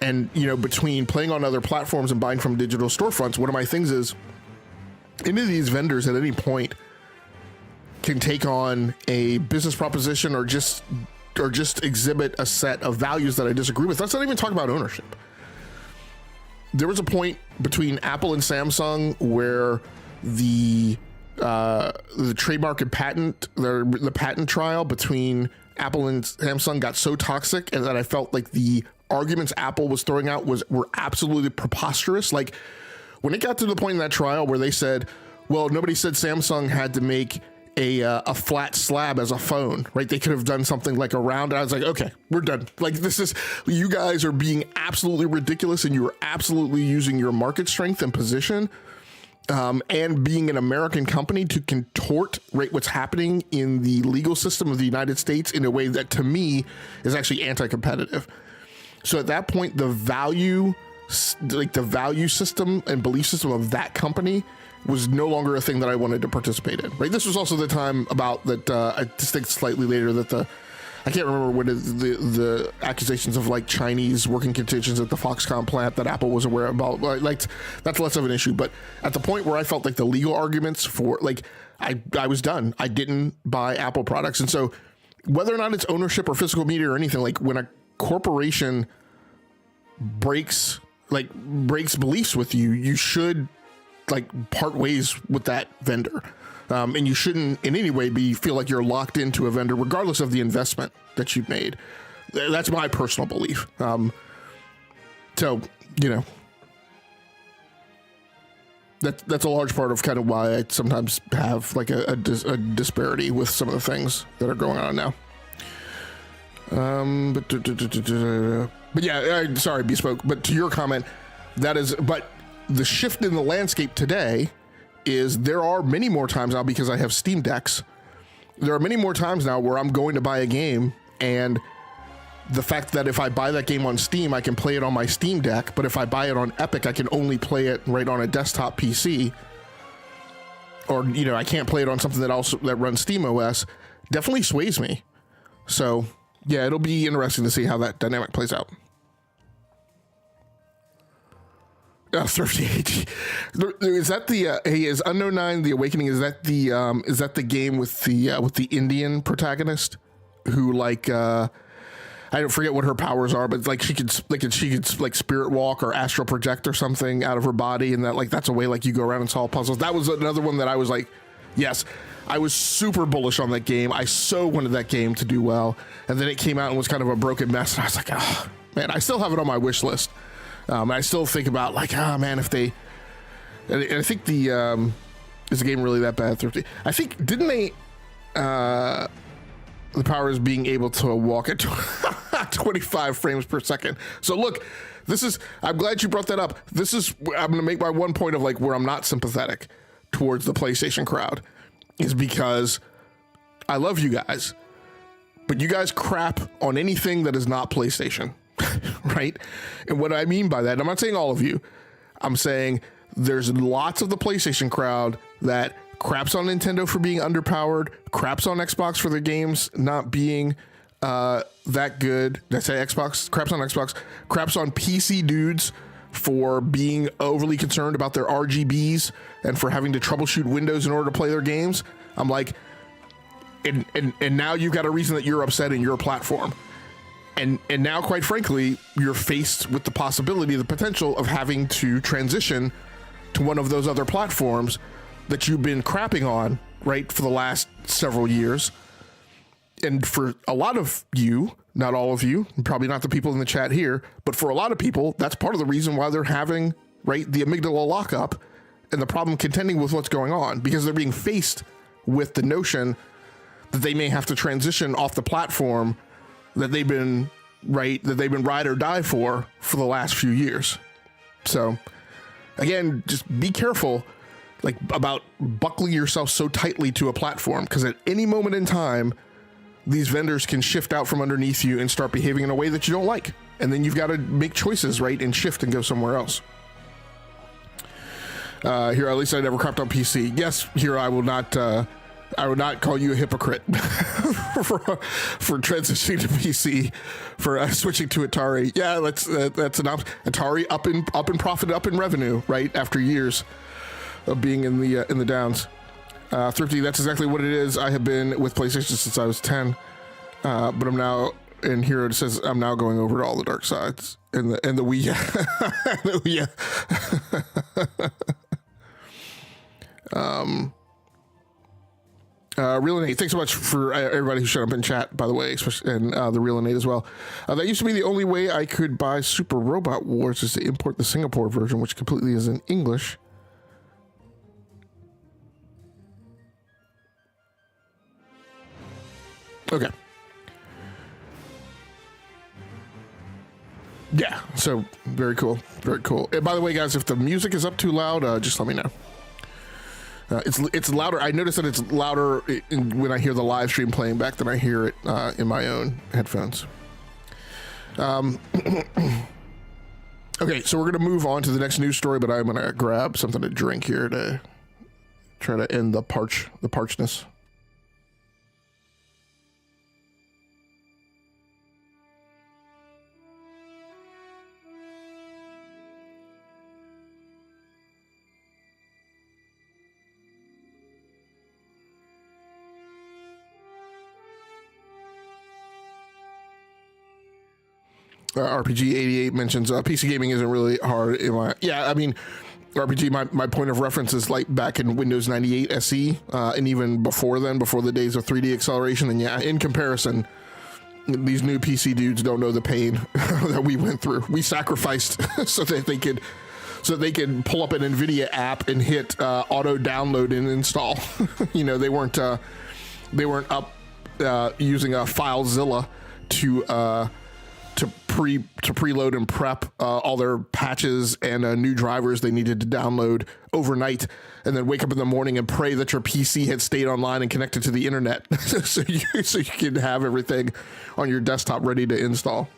And, between playing on other platforms and buying from digital storefronts, one of my things is any of these vendors at any point can take on a business proposition or just exhibit a set of values that I disagree with. Let's not even talk about ownership. There was a point between Apple and Samsung where the trademark and patent, the patent trial between Apple and Samsung got so toxic, and that I felt like the arguments Apple was throwing out were absolutely preposterous. Like, when it got to the point in that trial where they said, well, nobody said Samsung had to make a flat slab as a phone, right? They could have done something like a round. I was like, okay, we're done. Like, you guys are being absolutely ridiculous, and you are absolutely using your market strength and position, and being an American company to contort, right, what's happening in the legal system of the United States in a way that, to me, is actually anti-competitive. So at that point, the value system and belief system of that company was no longer a thing that I wanted to participate in, right? This was also the time about that, I just think slightly later that I can't remember what the accusations of like Chinese working conditions at the Foxconn plant that Apple was aware about, like that's less of an issue. But at the point where I felt like the legal arguments for, like, I was done. I didn't buy Apple products. And so whether or not it's ownership or physical media or anything, like when a corporation breaks beliefs with you, you should like part ways with that vendor. And you shouldn't in any way feel like you're locked into a vendor, regardless of the investment that you've made. That's my personal belief. So, that's a large part of kind of why I sometimes have like a disparity with some of the things that are going on now. But yeah, sorry, Bespoke, but to your comment, but the shift in the landscape today is there are many more times now, because I have Steam Decks, there are many more times now where I'm going to buy a game, and the fact that if I buy that game on Steam, I can play it on my Steam Deck, but if I buy it on Epic, I can only play it right on a desktop PC, or, I can't play it on something that runs Steam OS, definitely sways me. So yeah, it'll be interesting to see how that dynamic plays out. Thrifty AG. Is that the is Unknown 9 The Awakening? Is that the game with the Indian protagonist who like I don't forget what her powers are, but like she could like spirit walk or astral project or something out of her body, and that's a way like you go around and solve puzzles. That was another one that I was like, yes, I was super bullish on that game. I so wanted that game to do well, and then it came out and was kind of a broken mess, and I was like, oh man, I still have it on my wish list. I still think about like, man, if they, and I think is the game really that bad? Thrifty. I think, didn't they, the power is being able to walk at 25 frames per second. So look, I'm glad you brought that up. I'm going to make my one point of like where I'm not sympathetic towards the PlayStation crowd is because I love you guys, but you guys crap on anything that is not PlayStation. Right? And what I mean by that, and I'm not saying all of you, I'm saying there's lots of the PlayStation crowd that craps on Nintendo for being underpowered, craps on Xbox for their games not being that good. Did I say Xbox? Craps on Xbox, craps on PC dudes for being overly concerned about their RGBs and for having to troubleshoot Windows in order to play their games. I'm like, and now you've got a reason that you're upset in your platform. And now, quite frankly, you're faced with the possibility, the potential of having to transition to one of those other platforms that you've been crapping on right, for the last several years. And for a lot of you, not all of you, probably not the people in the chat here, but for a lot of people, that's part of the reason why they're having, right, the amygdala lockup and the problem contending with what's going on, because they're being faced with the notion that they may have to transition off the platform that they've been, right, that they've been ride or die for the last few years. So again, just be careful, like, about buckling yourself so tightly to a platform, because at any moment in time, these vendors can shift out from underneath you and start behaving in a way that you don't like. And then you've got to make choices, right, and shift and go somewhere else. Here, at least I never cropped on PC. Yes, here, I will not call you a hypocrite for transitioning to PC, for switching to Atari. Yeah, that's an Atari up in profit, up in revenue, right, after years of being in the downs. Thrifty, that's exactly what it is. I have been with PlayStation since I was 10, but I'm now, and here it says I'm now going over to all the dark sides and the Wii. The Wii. Real Innate, thanks so much for everybody who showed up in chat, by the way, especially, and the Real Innate as well. That used to be the only way I could buy Super Robot Wars, is to import the Singapore version, which completely is in English. Okay. Yeah, so very cool. Very cool. And by the way, guys, if the music is up too loud, just let me know. It's louder. I noticed that it's louder when I hear the live stream playing back than I hear it in my own headphones. Okay, so we're going to move on to the next news story, but I'm going to grab something to drink here to try to end the parchness. RPG88 mentions PC gaming isn't really hard. I mean, RPG, my point of reference is like back in Windows 98 SE, and even before then, before the days of 3D acceleration. And yeah, in comparison, these new PC dudes don't know the pain that we went through. We sacrificed so that they could pull up an NVIDIA app and hit auto download and install. You know, they weren't up using a FileZilla to preload and prep all their patches and new drivers they needed to download overnight, and then wake up in the morning and pray that your PC had stayed online and connected to the internet so you could have everything on your desktop ready to install.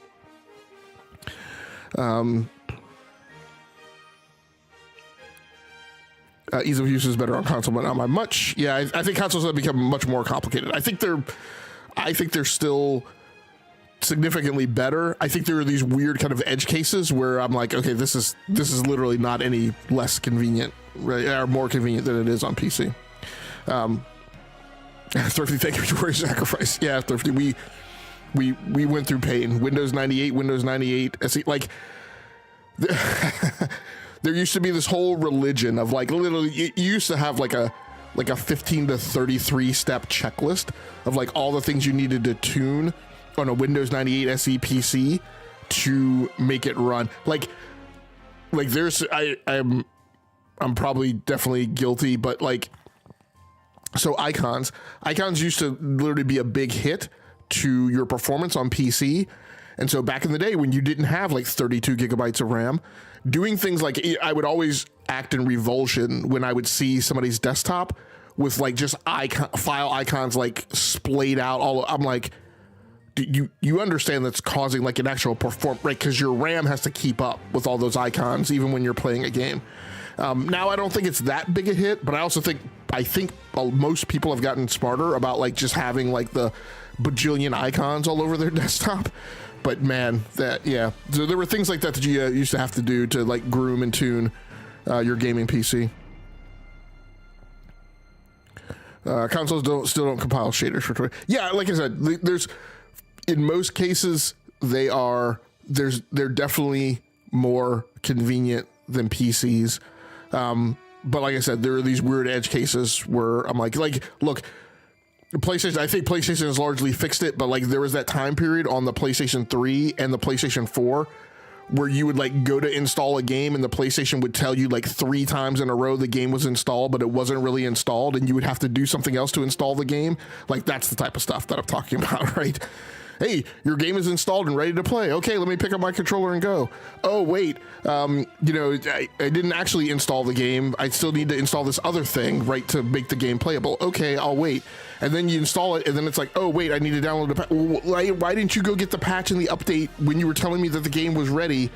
Ease of use is better on console, but not by much. Yeah, I think consoles have become much more complicated. I think they're still significantly better. I think there are these weird kind of edge cases where I'm like, okay, this is literally not any less convenient, right, or more convenient than it is on PC. Thrifty, thank you for your sacrifice. Yeah, Thrifty, we went through pain. Windows 98 SE, like there used to be this whole religion of like, literally, you used to have like a 15 to 33 step checklist of like all the things you needed to tune on a Windows 98 SE PC to make it run. Like there's, I'm probably definitely guilty, but like, so icons used to literally be a big hit to your performance on PC. And so back in the day when you didn't have like 32 gigabytes of RAM, doing things like, I would always act in revulsion when I would see somebody's desktop with like just file icons like splayed out all. I'm like, you understand that's causing like an actual right? Because your RAM has to keep up with all those icons even when you're playing a game. Now I don't think it's that big a hit, but I think most people have gotten smarter about like just having like the bajillion icons all over their desktop. But man, so there were things like that you used to have to do to like groom and tune your gaming PC. Consoles still don't compile shaders for Twitter. Yeah, like I said, there's, in most cases, they're definitely more convenient than PCs. But like I said, there are these weird edge cases where I'm like, look, PlayStation, I think PlayStation has largely fixed it, but like there was that time period on the PlayStation 3 and the PlayStation 4 where you would like go to install a game and the PlayStation would tell you like 3 times in a row the game was installed, but it wasn't really installed and you would have to do something else to install the game. Like that's the type of stuff that I'm talking about, right? Hey, your game is installed and ready to play. Okay, let me pick up my controller and go. Oh, wait, I didn't actually install the game. I still need to install this other thing, right, to make the game playable. Okay, I'll wait. And then you install it, and then it's like, oh, wait, I need to download the patch. Why didn't you go get the patch and the update when you were telling me that the game was ready?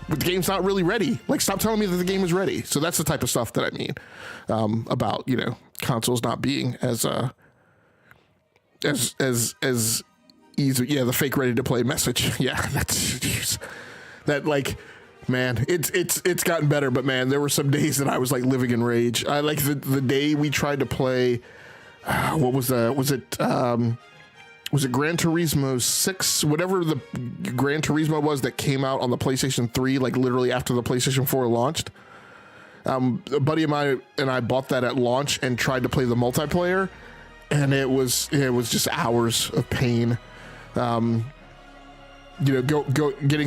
But the game's not really ready. Like, stop telling me that the game is ready. So that's the type of stuff that I mean about, consoles not being as easy. Yeah, the fake ready to play message. Yeah, that like, man, it's gotten better, but man, there were some days that I was like living in rage. I like the day we tried to play, what was it Gran Turismo 6, whatever the Gran Turismo was that came out on the PlayStation 3, like literally after the PlayStation 4 launched. A buddy of mine and I bought that at launch and tried to play the multiplayer, and it was just hours of pain. Getting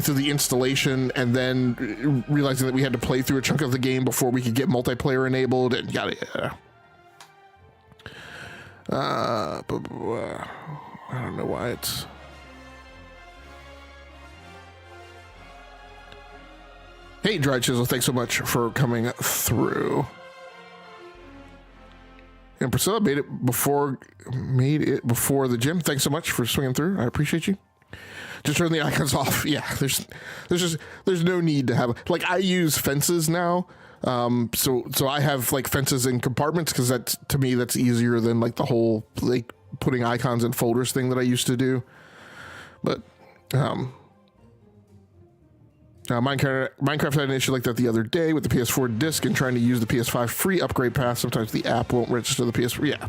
through the installation and then realizing that we had to play through a chunk of the game before we could get multiplayer enabled and yada. I don't know why it's. Hey, Dry Chisel, thanks so much for coming through. And Priscilla made it before the gym. Thanks so much for swinging through. I appreciate you. Just turn the icons off. Yeah, there's no need to have, like, I use fences now. So I have like fences in compartments because to me that's easier than like the whole like putting icons in folders thing that I used to do. But Minecraft had an issue like that the other day with the PS4 disc and trying to use the PS5 free upgrade path. Sometimes the app won't register the PS4. Yeah.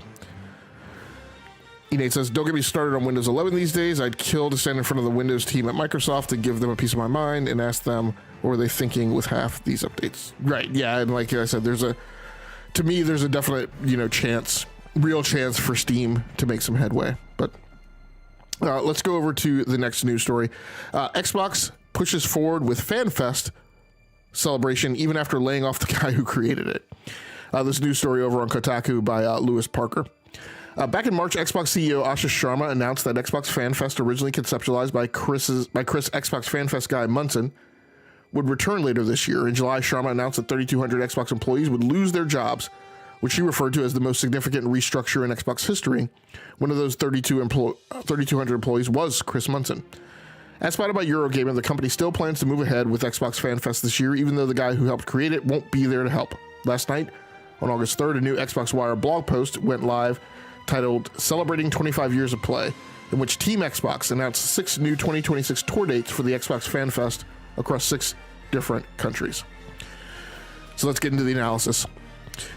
Enate says, don't get me started on Windows 11 these days. I'd kill to stand in front of the Windows team at Microsoft to give them a piece of my mind and ask them, what were they thinking with half these updates? Right, yeah, and like I said, there's a definite, real chance for Steam to make some headway. But let's go over to the next news story. Xbox pushes forward with FanFest celebration even after laying off the guy who created it. This news story over on Kotaku by Lewis Parker. Back in March, Xbox CEO Ashish Sharma announced that Xbox FanFest, originally conceptualized by Chris Xbox FanFest guy Munson, would return later this year. In July, Sharma announced that 3,200 Xbox employees would lose their jobs, which he referred to as the most significant restructure in Xbox history. One of those 3,200 employees was Chris Munson. As spotted by Eurogamer, the company still plans to move ahead with Xbox FanFest this year, even though the guy who helped create it won't be there to help. Last night, on August 3rd, a new Xbox Wire blog post went live titled Celebrating 25 Years of Play, in which Team Xbox announced 6 new 2026 tour dates for the Xbox FanFest across 6 different countries. So let's get into the analysis.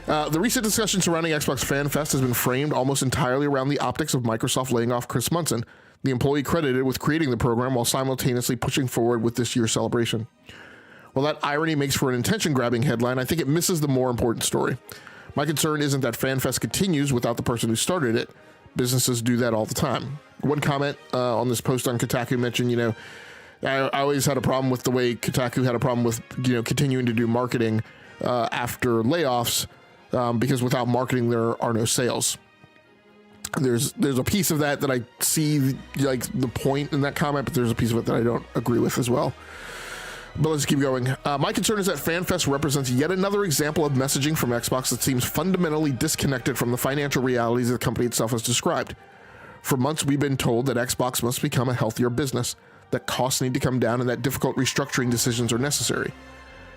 The recent discussion surrounding Xbox FanFest has been framed almost entirely around the optics of Microsoft laying off Chris Munson, the employee credited with creating the program while simultaneously pushing forward with this year's celebration. While that irony makes for an attention-grabbing headline, I think it misses the more important story. My concern isn't that FanFest continues without the person who started it. Businesses do that all the time. One comment on this post on Kotaku mentioned, I always had a problem with the way Kotaku had a problem with, continuing to do marketing after layoffs because without marketing, there are no sales. There's a piece of that I see, like, the point in that comment, but there's a piece of it that I don't agree with as well. But let's keep going. My concern is that FanFest represents yet another example of messaging from Xbox that seems fundamentally disconnected from the financial realities the company itself has described. For months, we've been told that Xbox must become a healthier business, that costs need to come down, and that difficult restructuring decisions are necessary.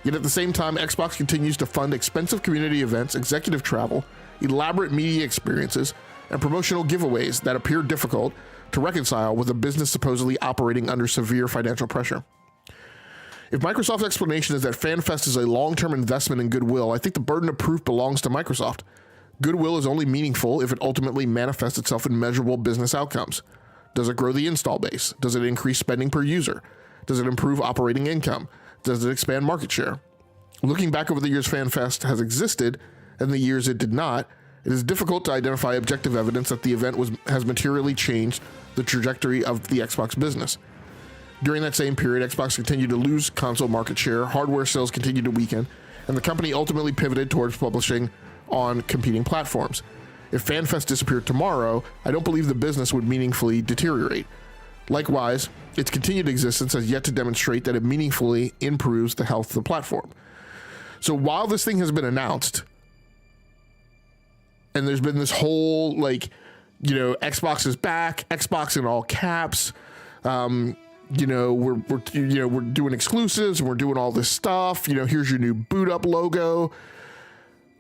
Yet at the same time, Xbox continues to fund expensive community events, executive travel, elaborate media experiences, and promotional giveaways that appear difficult to reconcile with a business supposedly operating under severe financial pressure. If Microsoft's explanation is that FanFest is a long-term investment in goodwill, I think the burden of proof belongs to Microsoft. Goodwill is only meaningful if it ultimately manifests itself in measurable business outcomes. Does it grow the install base? Does it increase spending per user? Does it improve operating income? Does it expand market share? Looking back over the years FanFest has existed and the years it did not, it is difficult to identify objective evidence that the event has materially changed the trajectory of the Xbox business. During that same period, Xbox continued to lose console market share, hardware sales continued to weaken, and the company ultimately pivoted towards publishing on competing platforms. If FanFest disappeared tomorrow, I don't believe the business would meaningfully deteriorate. Likewise, its continued existence has yet to demonstrate that it meaningfully improves the health of the platform. So while this thing has been announced, and there's been this whole, Xbox is back, Xbox in all caps, we're doing exclusives, and we're doing all this stuff, here's your new boot up logo,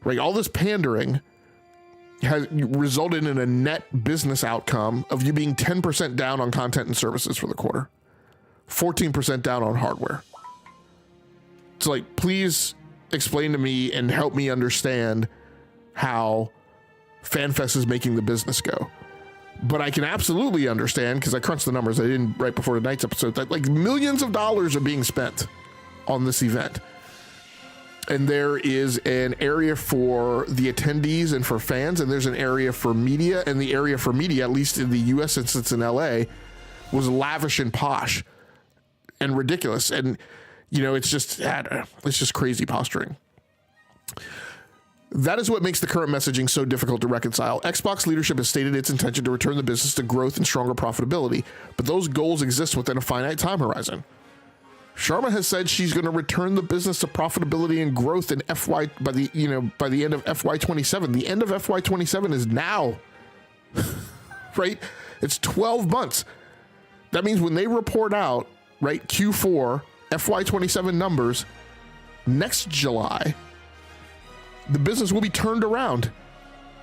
right? All this pandering has resulted in a net business outcome of you being 10% down on content and services for the quarter, 14% down on hardware. So please explain to me and help me understand how FanFest is making the business go. But I can absolutely understand, because I crunched the numbers, I didn't right before tonight's episode, that millions of dollars are being spent on this event. And there is an area for the attendees and for fans, and there's an area for media, and the area for media, at least in the US since it's in LA, was lavish and posh and ridiculous. And, it's just crazy posturing. That is what makes the current messaging so difficult to reconcile. Xbox leadership has stated its intention to return the business to growth and stronger profitability, but those goals exist within a finite time horizon. Sharma has said she's going to return the business to profitability and growth in by the end of FY27. The end of FY27 is now, right? It's 12 months. That means when they report out, right, Q4 FY27 numbers next July, the business will be turned around.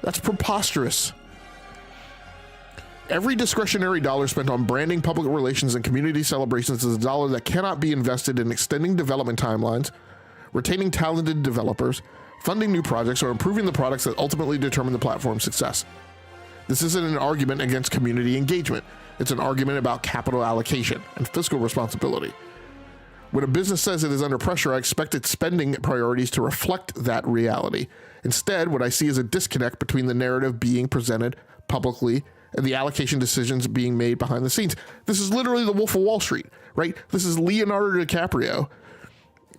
That's preposterous. Every discretionary dollar spent on branding, public relations, and community celebrations is a dollar that cannot be invested in extending development timelines, retaining talented developers, funding new projects, or improving the products that ultimately determine the platform's success. This isn't an argument against community engagement. It's an argument about capital allocation and fiscal responsibility. When a business says it is under pressure, I expect its spending priorities to reflect that reality. Instead, what I see is a disconnect between the narrative being presented publicly and the allocation decisions being made behind the scenes. This is literally the Wolf of Wall Street, right? This is Leonardo DiCaprio,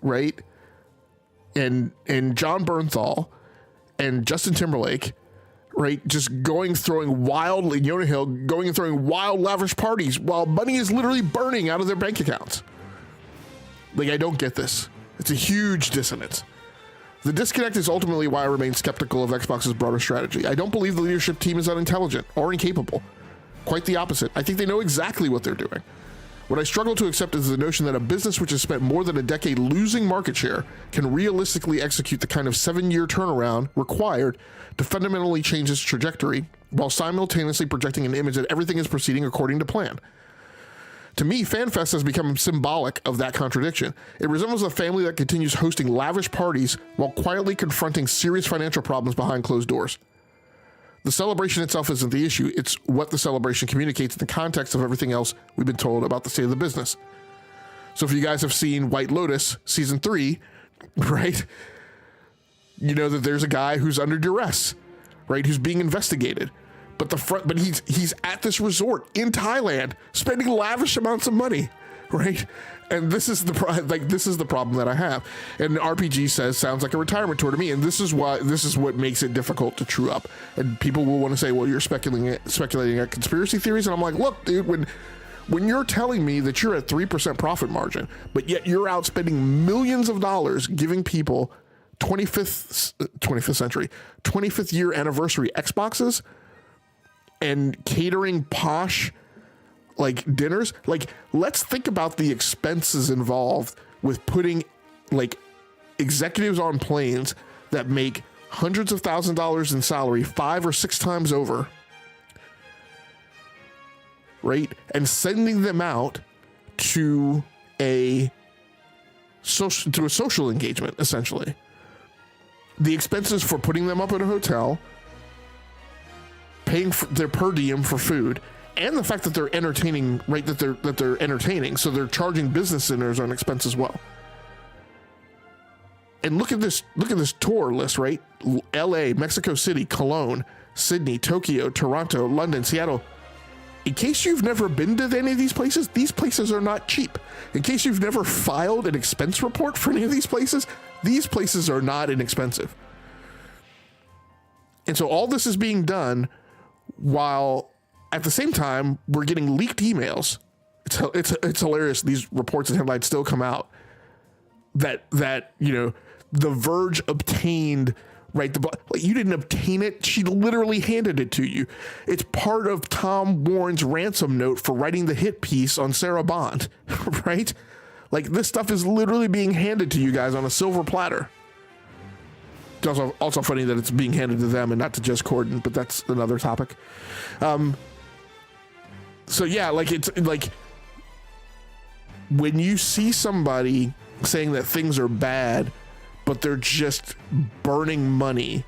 right? And John Bernthal and Justin Timberlake, right? Just throwing wild, Jonah Hill, going and throwing wild, lavish parties while money is literally burning out of their bank accounts. I don't get this. It's a huge dissonance. The disconnect is ultimately why I remain skeptical of Xbox's broader strategy. I don't believe the leadership team is unintelligent or incapable. Quite the opposite. I think they know exactly what they're doing. What I struggle to accept is the notion that a business which has spent more than a decade losing market share can realistically execute the kind of 7-year turnaround required to fundamentally change its trajectory while simultaneously projecting an image that everything is proceeding according to plan. To me, FanFest has become symbolic of that contradiction. It resembles a family that continues hosting lavish parties while quietly confronting serious financial problems behind closed doors. The celebration itself isn't the issue, it's what the celebration communicates in the context of everything else we've been told about the state of the business. So if you guys have seen White Lotus Season 3, right, you know that there's a guy who's under duress, right, who's being investigated. But he's at this resort in Thailand, spending lavish amounts of money, right? And this is the problem that I have. And RPG sounds like a retirement tour to me, and this is what makes it difficult to true up. And people will want to say, well, you're speculating at conspiracy theories, and I'm like, look, dude, when you're telling me that you're at 3% profit margin, but yet you're out spending millions of dollars giving people 25th year anniversary Xboxes and catering posh dinners, let's think about the expenses involved with putting executives on planes that make hundreds of thousands of dollars in salary 5 or 6 times over, right, and sending them out to a social engagement, essentially. The expenses for putting them up at a hotel, paying for their per diem for food, and the fact that they're entertaining, right, that they're entertaining, so they're charging business owners on expense as well. And look at this tour list, right? LA, Mexico City, Cologne, Sydney, Tokyo, Toronto, London, Seattle. In case you've never been to any of these places are not cheap. In case you've never filed an expense report for any of these places are not inexpensive. And so all this is being done while at the same time we're getting leaked emails. It's hilarious. These reports and headlines still come out that The Verge obtained, right? You didn't obtain it. She literally handed it to you. It's part of Tom Warren's ransom note for writing the hit piece on Sarah Bond, right? Like, this stuff is literally being handed to you guys on a silver platter. It's also funny that it's being handed to them and not to Jess Corden, but that's another topic. So yeah, like, it's like when you see somebody saying that things are bad, but they're just burning money,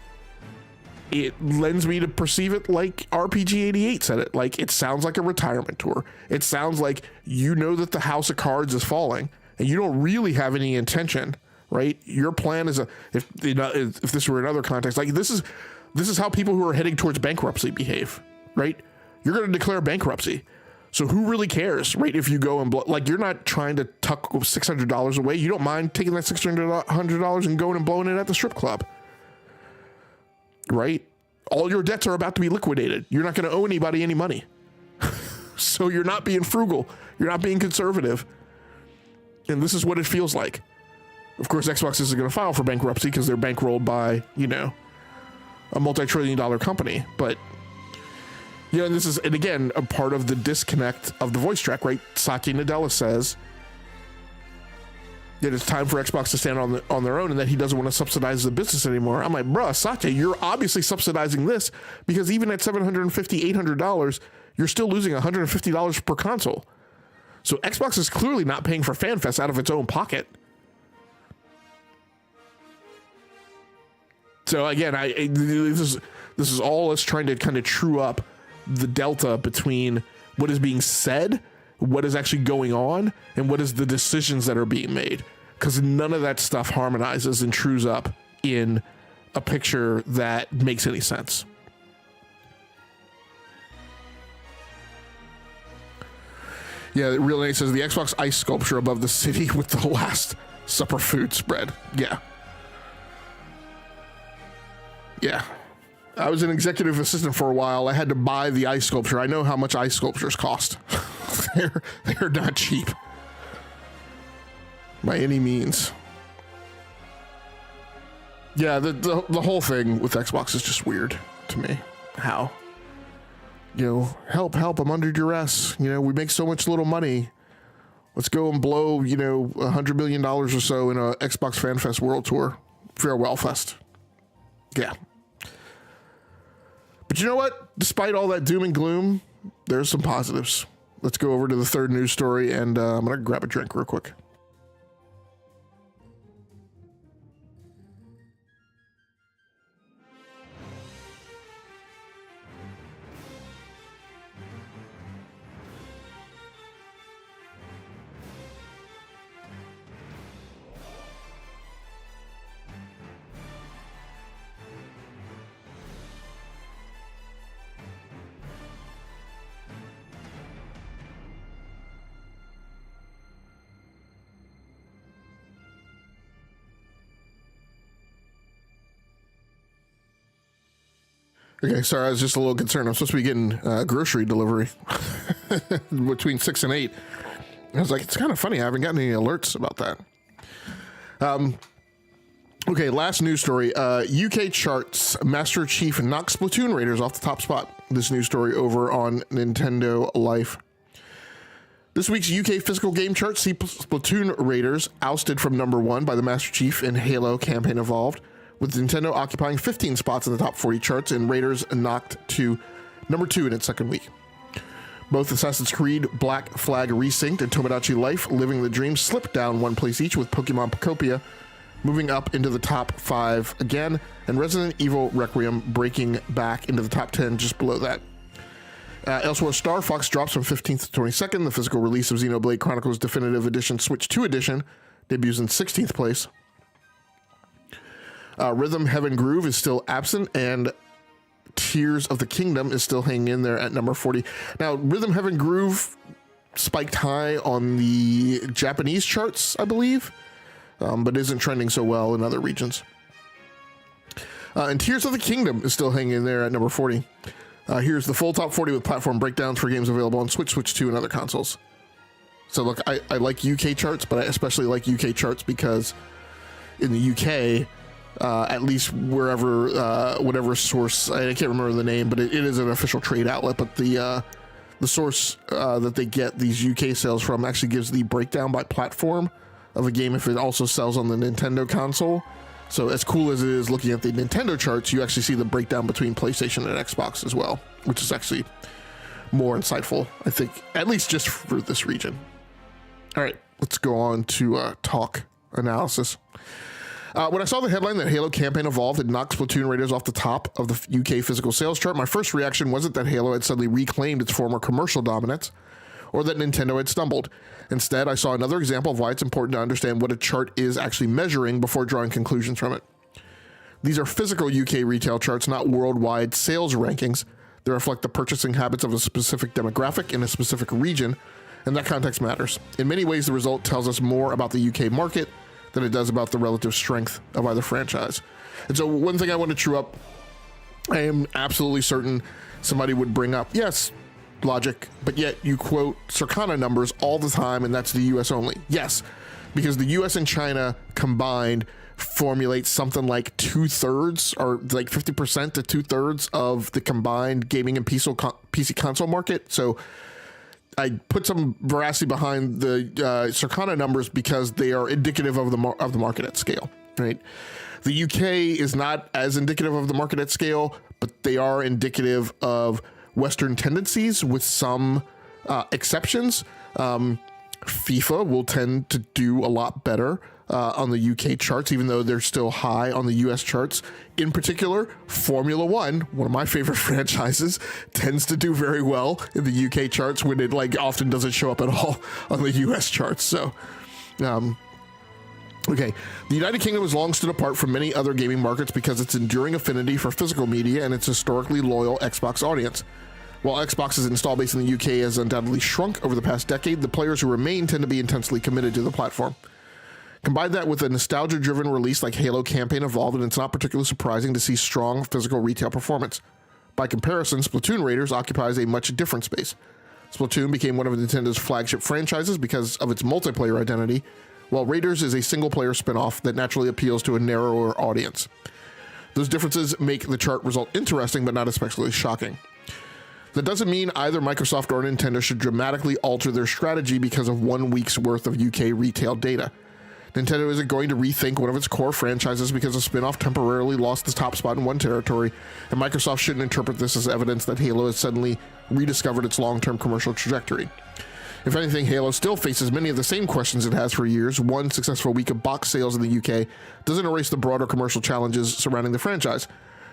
it lends me to perceive it like RPG88 said it. Like, it sounds like a retirement tour. It sounds like that the house of cards is falling and you don't really have any intention, right? Your plan is if this were another context, like this is how people who are heading towards bankruptcy behave, right? You're going to declare bankruptcy. So who really cares, right? If you go and like, you're not trying to tuck $600 away. You don't mind taking that $600 and going and blowing it at the strip club, right? All your debts are about to be liquidated. You're not going to owe anybody any money. So you're not being frugal. You're not being conservative. And this is what it feels like. Of course, Xbox isn't going to file for bankruptcy because they're bankrolled by, a multi-trillion-dollar company. But and this is, and again, a part of the disconnect of the voice track, right? Satya Nadella says that it's time for Xbox to stand on their own and that he doesn't want to subsidize the business anymore. I'm like, bruh, Satya, you're obviously subsidizing this because even at $750, $800, you're still losing $150 per console. So Xbox is clearly not paying for FanFest out of its own pocket. So again, this is all us trying to kind of true up the delta between what is being said, what is actually going on, and what is the decisions that are being made. Because none of that stuff harmonizes and trues up in a picture that makes any sense. Yeah, it really says the Xbox ice sculpture above the city with the Last Supper food spread. Yeah. Yeah. I was an executive assistant for a while. I had to buy the ice sculpture. I know how much ice sculptures cost. They're not cheap by any means. Yeah, the whole thing with Xbox is just weird to me. How? Help, I'm under duress. We make so much little money. Let's go and blow, $100 million or so in a Xbox FanFest World Tour. Farewell Fest. Yeah. But you know what? Despite all that doom and gloom, there's some positives. Let's go over to the third news story, and I'm going to grab a drink real quick. Okay, sorry, I was just a little concerned. I'm supposed to be getting grocery delivery between 6 and 8. I was like, it's kind of funny. I haven't gotten any alerts about that. Okay, last news story. UK charts, Master Chief knocks Splatoon Raiders off the top spot. This news story over on Nintendo Life. This week's UK physical game charts see Splatoon Raiders ousted from number 1 by the Master Chief in Halo Campaign Evolved, with Nintendo occupying 15 spots in the top 40 charts and Raiders knocked to number 2 in its second week. Both Assassin's Creed Black Flag Resynced and Tomodachi Life Living the Dream slipped down 1 place each, with Pokemon Pocopia moving up into the top 5 again, and Resident Evil Requiem breaking back into the top 10 just below that. Elsewhere, Star Fox drops from 15th to 22nd. The physical release of Xenoblade Chronicles Definitive Edition Switch 2 Edition debuts in 16th place. Rhythm Heaven Groove is still absent, and Tears of the Kingdom is still hanging in there at number 40. Now, Rhythm Heaven Groove spiked high on the Japanese charts, I believe, but isn't trending so well in other regions. And Tears of the Kingdom is still hanging in there at number 40. Here's the full top 40 with platform breakdowns for games available on Switch, Switch 2, and other consoles. So look, I like UK charts, but I especially like UK charts because in the UK, at least wherever, whatever source, I can't remember the name, but it is an official trade outlet, but the source that they get these UK sales from actually gives the breakdown by platform of a game if it also sells on the Nintendo console. So as cool as it is looking at the Nintendo charts, you actually see the breakdown between PlayStation and Xbox as well, which is actually more insightful, I think, at least just for this region. All right, let's go on to talk analysis. When I saw the headline that Halo Campaign Evolved had knocked Splatoon Raiders off the top of the UK physical sales chart, my first reaction wasn't that Halo had suddenly reclaimed its former commercial dominance, or that Nintendo had stumbled. Instead, I saw another example of why it's important to understand what a chart is actually measuring before drawing conclusions from it. These are physical UK retail charts, not worldwide sales rankings. They reflect the purchasing habits of a specific demographic in a specific region, and that context matters. In many ways, the result tells us more about the UK market than it does about the relative strength of either franchise. And so one thing I want to true up, I am absolutely certain somebody would bring up, yes, logic, but yet you quote Circana numbers all the time, and that's the US only. Yes, because the US and China combined formulate something like 2/3 or like 50% to 2/3 of the combined gaming and PC console market. So I put some veracity behind the Circana numbers because they are indicative of the market at scale, right? The UK is not as indicative of the market at scale, but they are indicative of Western tendencies with some exceptions. FIFA will tend to do a lot better on the UK charts, even though they're still high on the US charts. In particular, Formula One, one of my favorite franchises, tends to do very well in the UK charts when it often doesn't show up at all on the US charts. So, okay. The United Kingdom has long stood apart from many other gaming markets because its enduring affinity for physical media and its historically loyal Xbox audience. While Xbox's install base in the UK has undoubtedly shrunk over the past decade, the players who remain tend to be intensely committed to the platform. Combine that with a nostalgia-driven release like Halo Campaign Evolved, and it's not particularly surprising to see strong physical retail performance. By comparison, Splatoon Raiders occupies a much different space. Splatoon became one of Nintendo's flagship franchises because of its multiplayer identity, while Raiders is a single-player spin-off that naturally appeals to a narrower audience. Those differences make the chart result interesting, but not especially shocking. That doesn't mean either Microsoft or Nintendo should dramatically alter their strategy because of 1 week's worth of UK retail data. Nintendo isn't going to rethink one of its core franchises because a spin-off temporarily lost the top spot in one territory, and Microsoft shouldn't interpret this as evidence that Halo has suddenly rediscovered its long-term commercial trajectory. If anything, Halo still faces many of the same questions it has for years. One successful week of box sales in the UK doesn't erase the broader commercial challenges surrounding the franchise,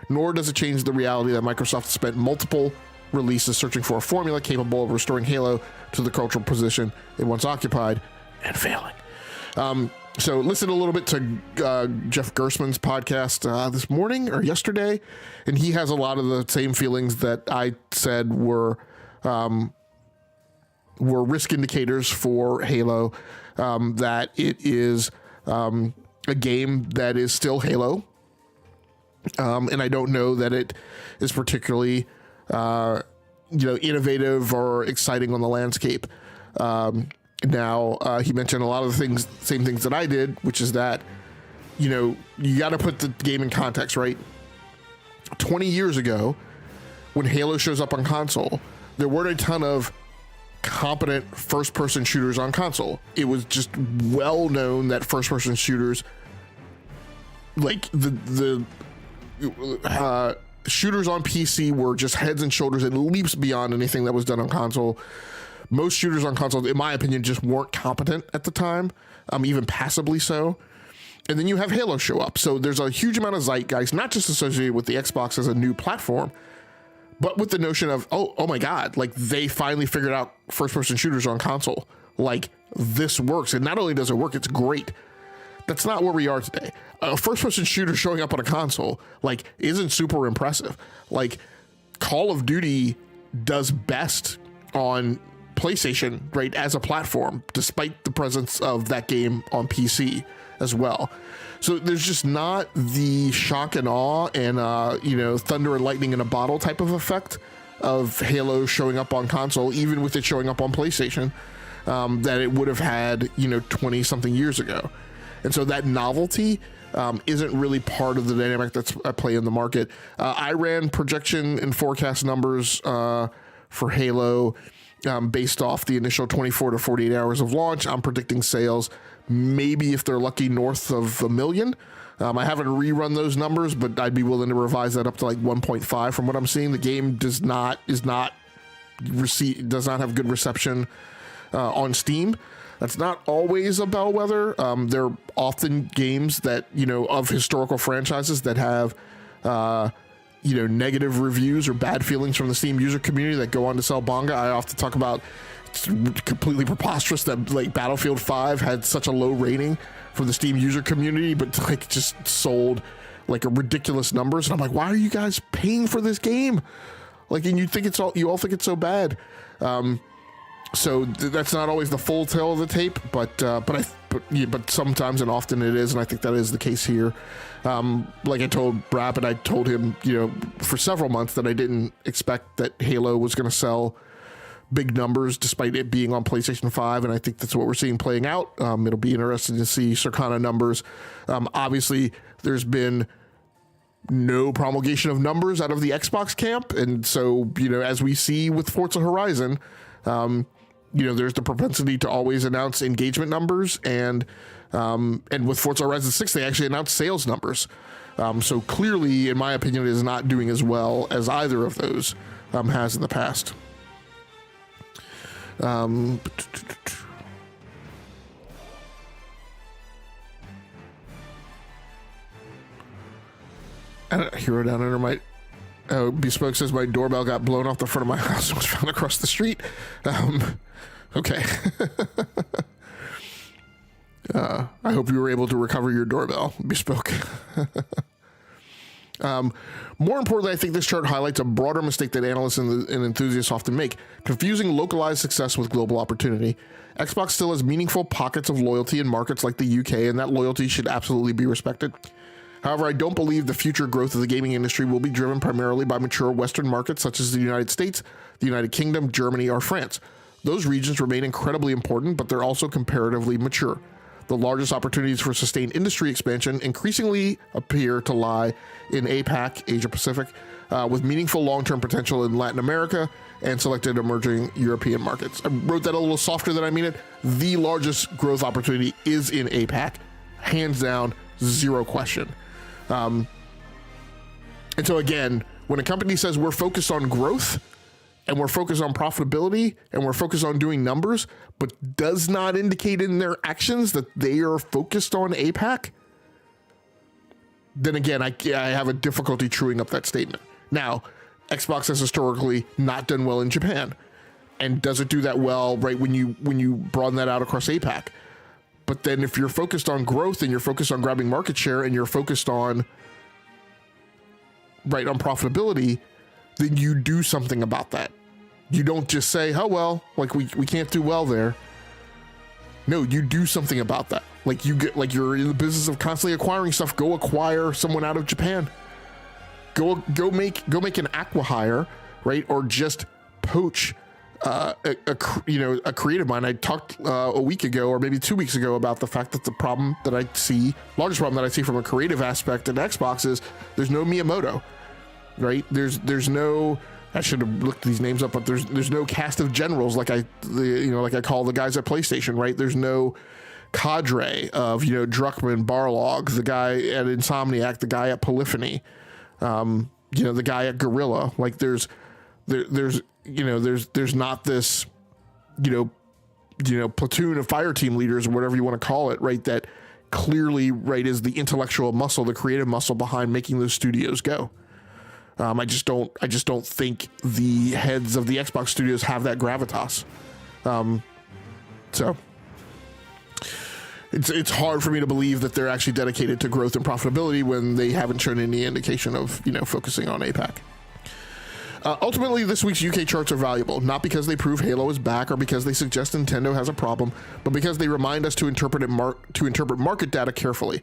nor does it change the reality that Microsoft spent multiple releases searching for a formula capable of restoring Halo to the cultural position it once occupied, and failing. So listen a little bit to Jeff Gersman's podcast this morning or yesterday, and he has a lot of the same feelings that I said were risk indicators for Halo, that it is a game that is still Halo, and I don't know that it is particularly innovative or exciting on the landscape. Now, he mentioned a lot of the same things that I did, which is that, you got to put the game in context, right? 20 years ago, when Halo shows up on console, there weren't a ton of competent first-person shooters on console. It was just well known that first-person shooters, like the shooters on PC, were just heads and shoulders and leaps beyond anything that was done on console. Most shooters on console, in my opinion, just weren't competent at the time, even passably so. And then you have Halo show up. So there's a huge amount of zeitgeist, not just associated with the Xbox as a new platform, but with the notion of, oh my God, like they finally figured out first-person shooters on console. Like this works. And not only does it work, it's great. That's not where we are today. A first-person shooter showing up on a console, like, isn't super impressive. Like, Call of Duty does best on PlayStation, right, as a platform, despite the presence of that game on PC as well. So there's just not the shock and awe and, thunder and lightning in a bottle type of effect of Halo showing up on console, even with it showing up on PlayStation, that it would have had, 20 something years ago. And so that novelty isn't really part of the dynamic that's at play in the market. I ran projection and forecast numbers for Halo based off the initial 24 to 48 hours of launch. I'm predicting sales, maybe if they're lucky, north of 1 million. I haven't rerun those numbers, but I'd be willing to revise that up to like 1.5 from what I'm seeing. The game does not have good reception on Steam. That's not always a bellwether. There are often games that, of historical franchises that have, negative reviews or bad feelings from the Steam user community that go on to sell Bonga. I often talk about it's completely preposterous that like Battlefield 5 had such a low rating from the Steam user community, but like just sold like a ridiculous numbers. And I'm like, why are you guys paying for this game? Like, and you all think it's so bad. So that's not always the full tale of the tape, but sometimes and often it is, and I think that is the case here. Like I told Brap, and I told him, for several months that I didn't expect that Halo was going to sell big numbers despite it being on PlayStation 5, and I think that's what we're seeing playing out. It'll be interesting to see Circana numbers. Obviously, there's been no promulgation of numbers out of the Xbox camp, and so, as we see with Forza Horizon, there's the propensity to always announce engagement numbers, and with Forza Horizon 6, they actually announced sales numbers. So clearly, in my opinion, it is not doing as well as either of those has in the past. Hero down under my... Bespoke says my doorbell got blown off the front of my house and was found across the street. Okay. I hope you were able to recover your doorbell, Bespoke. More importantly, I think this chart highlights a broader mistake that analysts and enthusiasts often make, confusing localized success with global opportunity. Xbox still has meaningful pockets of loyalty in markets like the UK, and that loyalty should absolutely be respected. However, I don't believe the future growth of the gaming industry will be driven primarily by mature Western markets such as the United States, the United Kingdom, Germany, or France. Those regions remain incredibly important, but they're also comparatively mature. The largest opportunities for sustained industry expansion increasingly appear to lie in APAC, Asia Pacific, with meaningful long-term potential in Latin America and selected emerging European markets. I wrote that a little softer than I mean it. The largest growth opportunity is in APAC, hands down, zero question. And so again, when a company says we're focused on growth and we're focused on profitability and we're focused on doing numbers, but does not indicate in their actions that they are focused on APAC, then again, I have a difficulty truing up that statement. Now, Xbox has historically not done well in Japan and doesn't do that well right when you broaden that out across APAC. But then if you're focused on growth and you're focused on grabbing market share and you're focused on profitability, then you do something about that. You don't just say, oh, well, like we can't do well there. No, you do something about that. Like you're in the business of constantly acquiring stuff. Go acquire someone out of Japan. Go make an acqui-hire, right? Or just poach a creative mind. I talked a week ago or maybe 2 weeks ago about the fact that the largest problem that I see from a creative aspect at Xbox is there's no Miyamoto, right? There's no, I should have looked these names up, but there's no cast of generals like I call the guys at PlayStation, right? There's no cadre of, Druckmann, Barlog, the guy at Insomniac, the guy at Polyphony, the guy at Guerrilla. Like there's not this, platoon of fire team leaders or whatever you want to call it, right? That clearly, right, is the intellectual muscle, the creative muscle behind making those studios go. I just don't think the heads of the Xbox studios have that gravitas. So it's hard for me to believe that they're actually dedicated to growth and profitability when they haven't shown any indication of, focusing on APAC. Ultimately, this week's UK charts are valuable, not because they prove Halo is back or because they suggest Nintendo has a problem, but because they remind us to interpret market data carefully.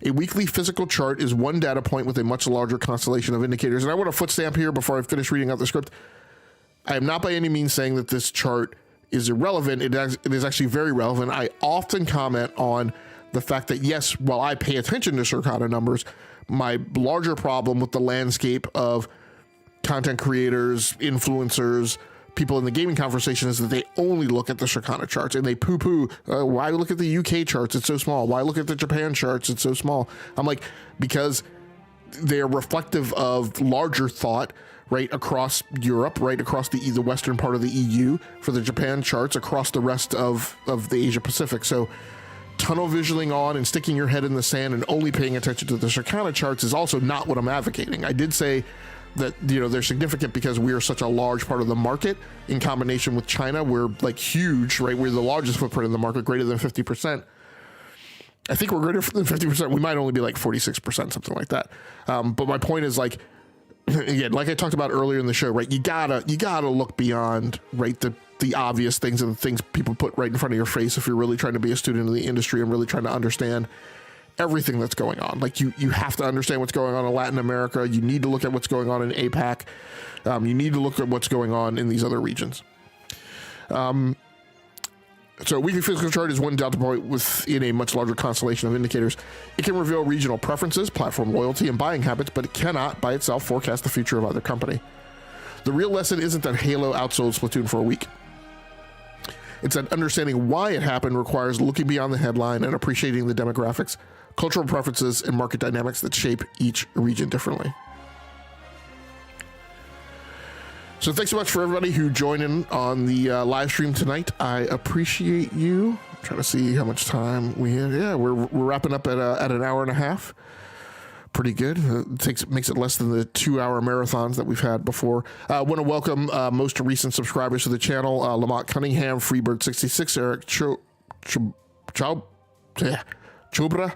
A weekly physical chart is one data point with a much larger constellation of indicators. And I want to foot stamp here before I finish reading out the script. I am not by any means saying that this chart is irrelevant. It is actually very relevant. I often comment on the fact that, yes, while I pay attention to Circana numbers, my larger problem with the landscape of content creators, influencers, people in the gaming conversation is that they only look at the Circana charts and they poo-poo, why look at the UK charts? It's so small. Why look at the Japan charts? It's so small. I'm like, because they're reflective of larger thought, right, across Europe, right, across the western part of the EU, for the Japan charts, across the rest of the Asia Pacific. So tunnel visioning on and sticking your head in the sand and only paying attention to the Circana charts is also not what I'm advocating. I did say that, they're significant because we are such a large part of the market. In combination with China, we're like huge, right? We're the largest footprint in the market, greater than 50%. I think we're greater than 50%. We might only be like 46%, something like that. But my point is, like, again, like I talked about earlier in the show, right? You gotta look beyond, right, the obvious things and the things people put right in front of your face if you're really trying to be a student of the industry and really trying to understand everything that's going on. Like, you have to understand what's going on in Latin America. You need to look at what's going on in APAC. You need to look at what's going on in these other regions. So a weekly physical chart is one data point within a much larger constellation of indicators. It can reveal regional preferences, platform loyalty, and buying habits, but it cannot by itself forecast the future of either company. The real lesson isn't that Halo outsold Splatoon for a week. It's that understanding why it happened requires looking beyond the headline and appreciating the demographics, cultural preferences, and market dynamics that shape each region differently. So thanks so much for everybody who joined in on the live stream tonight. I appreciate you. I'm trying to see how much time we have. Yeah, we're wrapping up at an hour and a half. Pretty good. Makes it less than the 2-hour marathons that we've had before. I want to welcome most recent subscribers to the channel: Lamont Cunningham, Freebird66, Eric Chobra,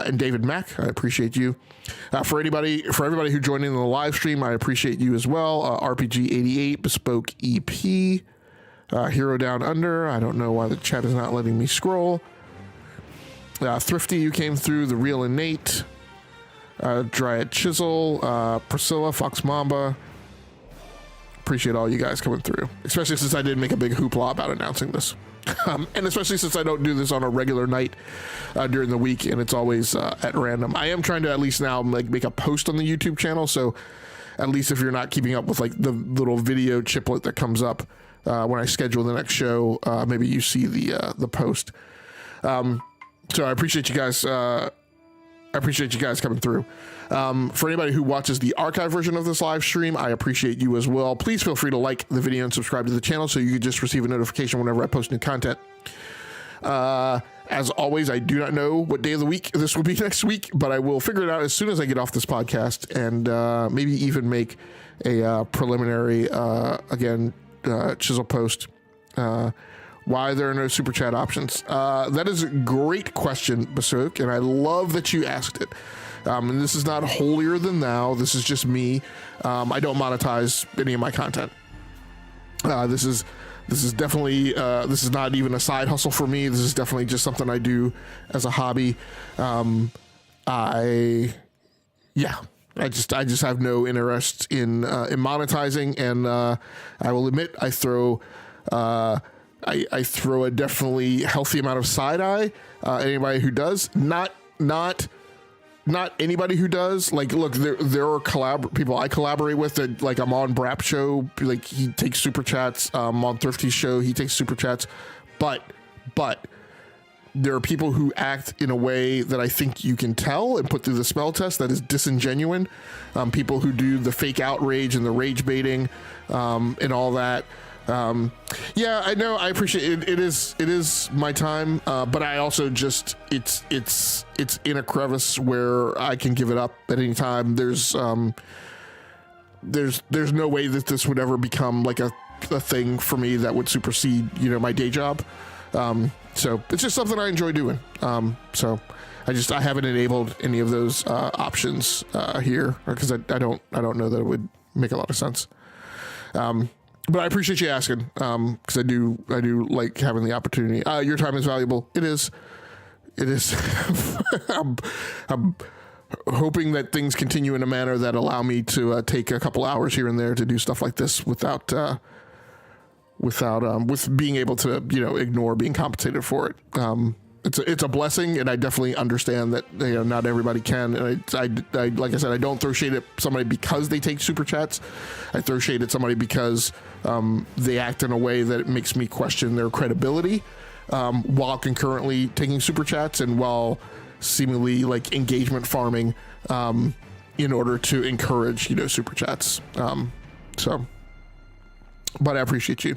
and David Mack. I appreciate you. For everybody who joined in the live stream, I appreciate you as well. RPG88, Bespoke EP, Hero Down Under. I don't know why the chat is not letting me scroll. Thrifty, you came through. The Real and Nate, Dryad Chisel, Priscilla, Fox Mamba. Appreciate all you guys coming through, especially since I did make a big hoopla about announcing this. And especially since I don't do this on a regular night during the week, and it's always at random. I am trying to at least now make a post on the YouTube channel, so at least if you're not keeping up with like the little video chiplet that comes up when I schedule the next show, maybe you see the post. So I appreciate you guys. I appreciate you guys coming through. For anybody who watches the archive version of this live stream, I appreciate you as well. Please feel free to like the video and subscribe to the channel so you can just receive a notification whenever I post new content. As always, I do not know what day of the week this will be next week, but I will figure it out as soon as I get off this podcast and maybe even make a preliminary, chisel post. Why there are no super chat options? That is a great question, Basok, and I love that you asked it. And this is not holier than thou. This is just me. I don't monetize any of my content. This is definitely this is not even a side hustle for me. This is definitely just something I do as a hobby. I just have no interest in monetizing, and I will admit I throw a definitely healthy amount of side eye at anybody who does. Not anybody who does. Like, look, there are people I collaborate with that, like, I'm on Brap show, like he takes super chats. On Thrifty's show, he takes super chats. But there are people who act in a way that I think you can tell and put through the smell test that is disingenuine. People who do the fake outrage and the rage baiting and all that. Yeah, I know. I appreciate it. It is my time, but I also just it's in a crevice where I can give it up at any time. There's no way that this would ever become like a thing for me that would supersede my day job. So it's just something I enjoy doing. So I haven't enabled any of those options here because I don't know that it would make a lot of sense. But I appreciate you asking because I do like having the opportunity. Your time is valuable. It is. I'm hoping that things continue in a manner that allow me to take a couple hours here and there to do stuff like this without being able to ignore being compensated for it. It's a blessing, and I definitely understand that not everybody can. And I like I said, I don't throw shade at somebody because they take super chats. I throw shade at somebody because they act in a way that it makes me question their credibility while concurrently taking super chats and while seemingly like engagement farming in order to encourage super chats. So, but I appreciate you.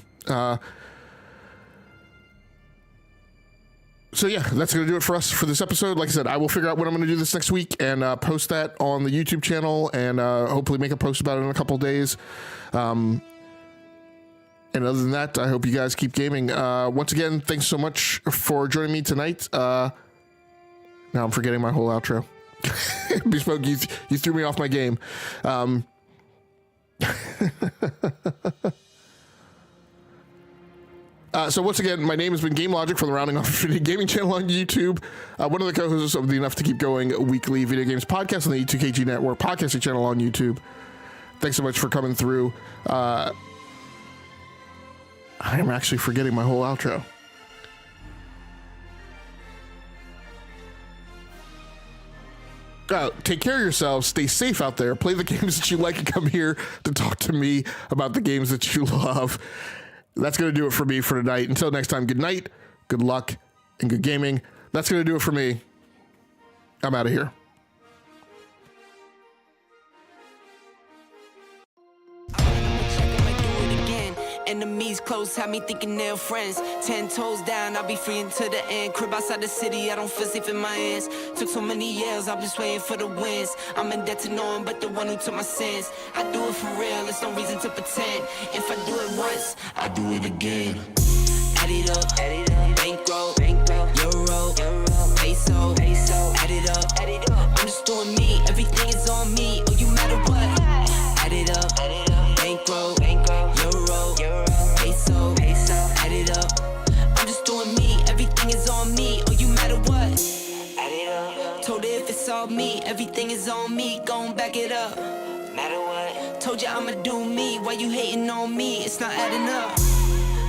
So yeah, that's going to do it for us for this episode. Like I said, I will figure out what I'm going to do this next week and post that on the YouTube channel and hopefully make a post about it in a couple of days. And other than that, I hope you guys keep gaming. Once again, thanks so much for joining me tonight. Now I'm forgetting my whole outro. Bespoke, you threw me off my game. So once again, my name has been Game Logic from the Rounding Off Infinity Gaming channel on YouTube. One of the co-hosts of the Enough to Keep Going weekly video games podcast on the E2KG Network podcasting channel on YouTube. Thanks so much for coming through. I am actually forgetting my whole outro. Take care of yourselves. Stay safe out there. Play the games that you like and come here to talk to me about the games that you love. That's going to do it for me for tonight. Until next time, good night, good luck, and good gaming. That's going to do it for me. I'm out of here. Enemies close, have me thinking they're friends. 10 toes down, I'll be free until the end. Crib outside the city, I don't feel safe in my hands. Took so many years, I'm just waiting for the wins. I'm in debt to no one but the one who took my sins. I do it for real, there's no reason to pretend. If I do it once, I do it again. Add it up, bankroll, euro, peso, add it up. I'm just doing me, everything is on me. Oh, you matter what? Add it up, bankroll, euro, peso, add it up. I'm just doing me, everything is on me. Oh, you matter what? Add it up. Told her if it's all me, everything is on me. Gon' back it up. Matter what? Told you I'ma do me. Why you hating on me? It's not adding up.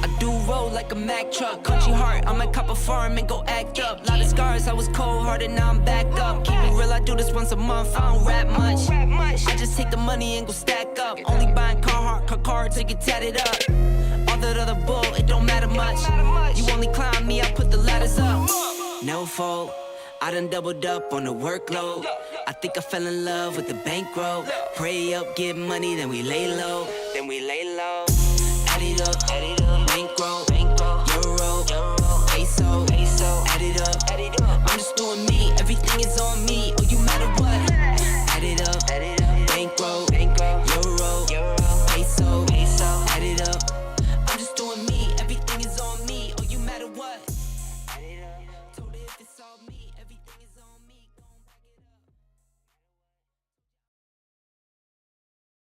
I do roll like a Mack truck. Country heart, I might cop a farm and go act up. Lot of scars, I was cold-hearted, now I'm back up. Keep it real, I do this once a month, I don't rap much. I just take the money and go stack up. Only buying car cards to get tatted up. All that other bull, it don't matter much. You only climb me, I put the ladders up. No fault, I done doubled up on the workload. I think I fell in love with the bankroll. Pray up, get money, then we lay low. Add it up,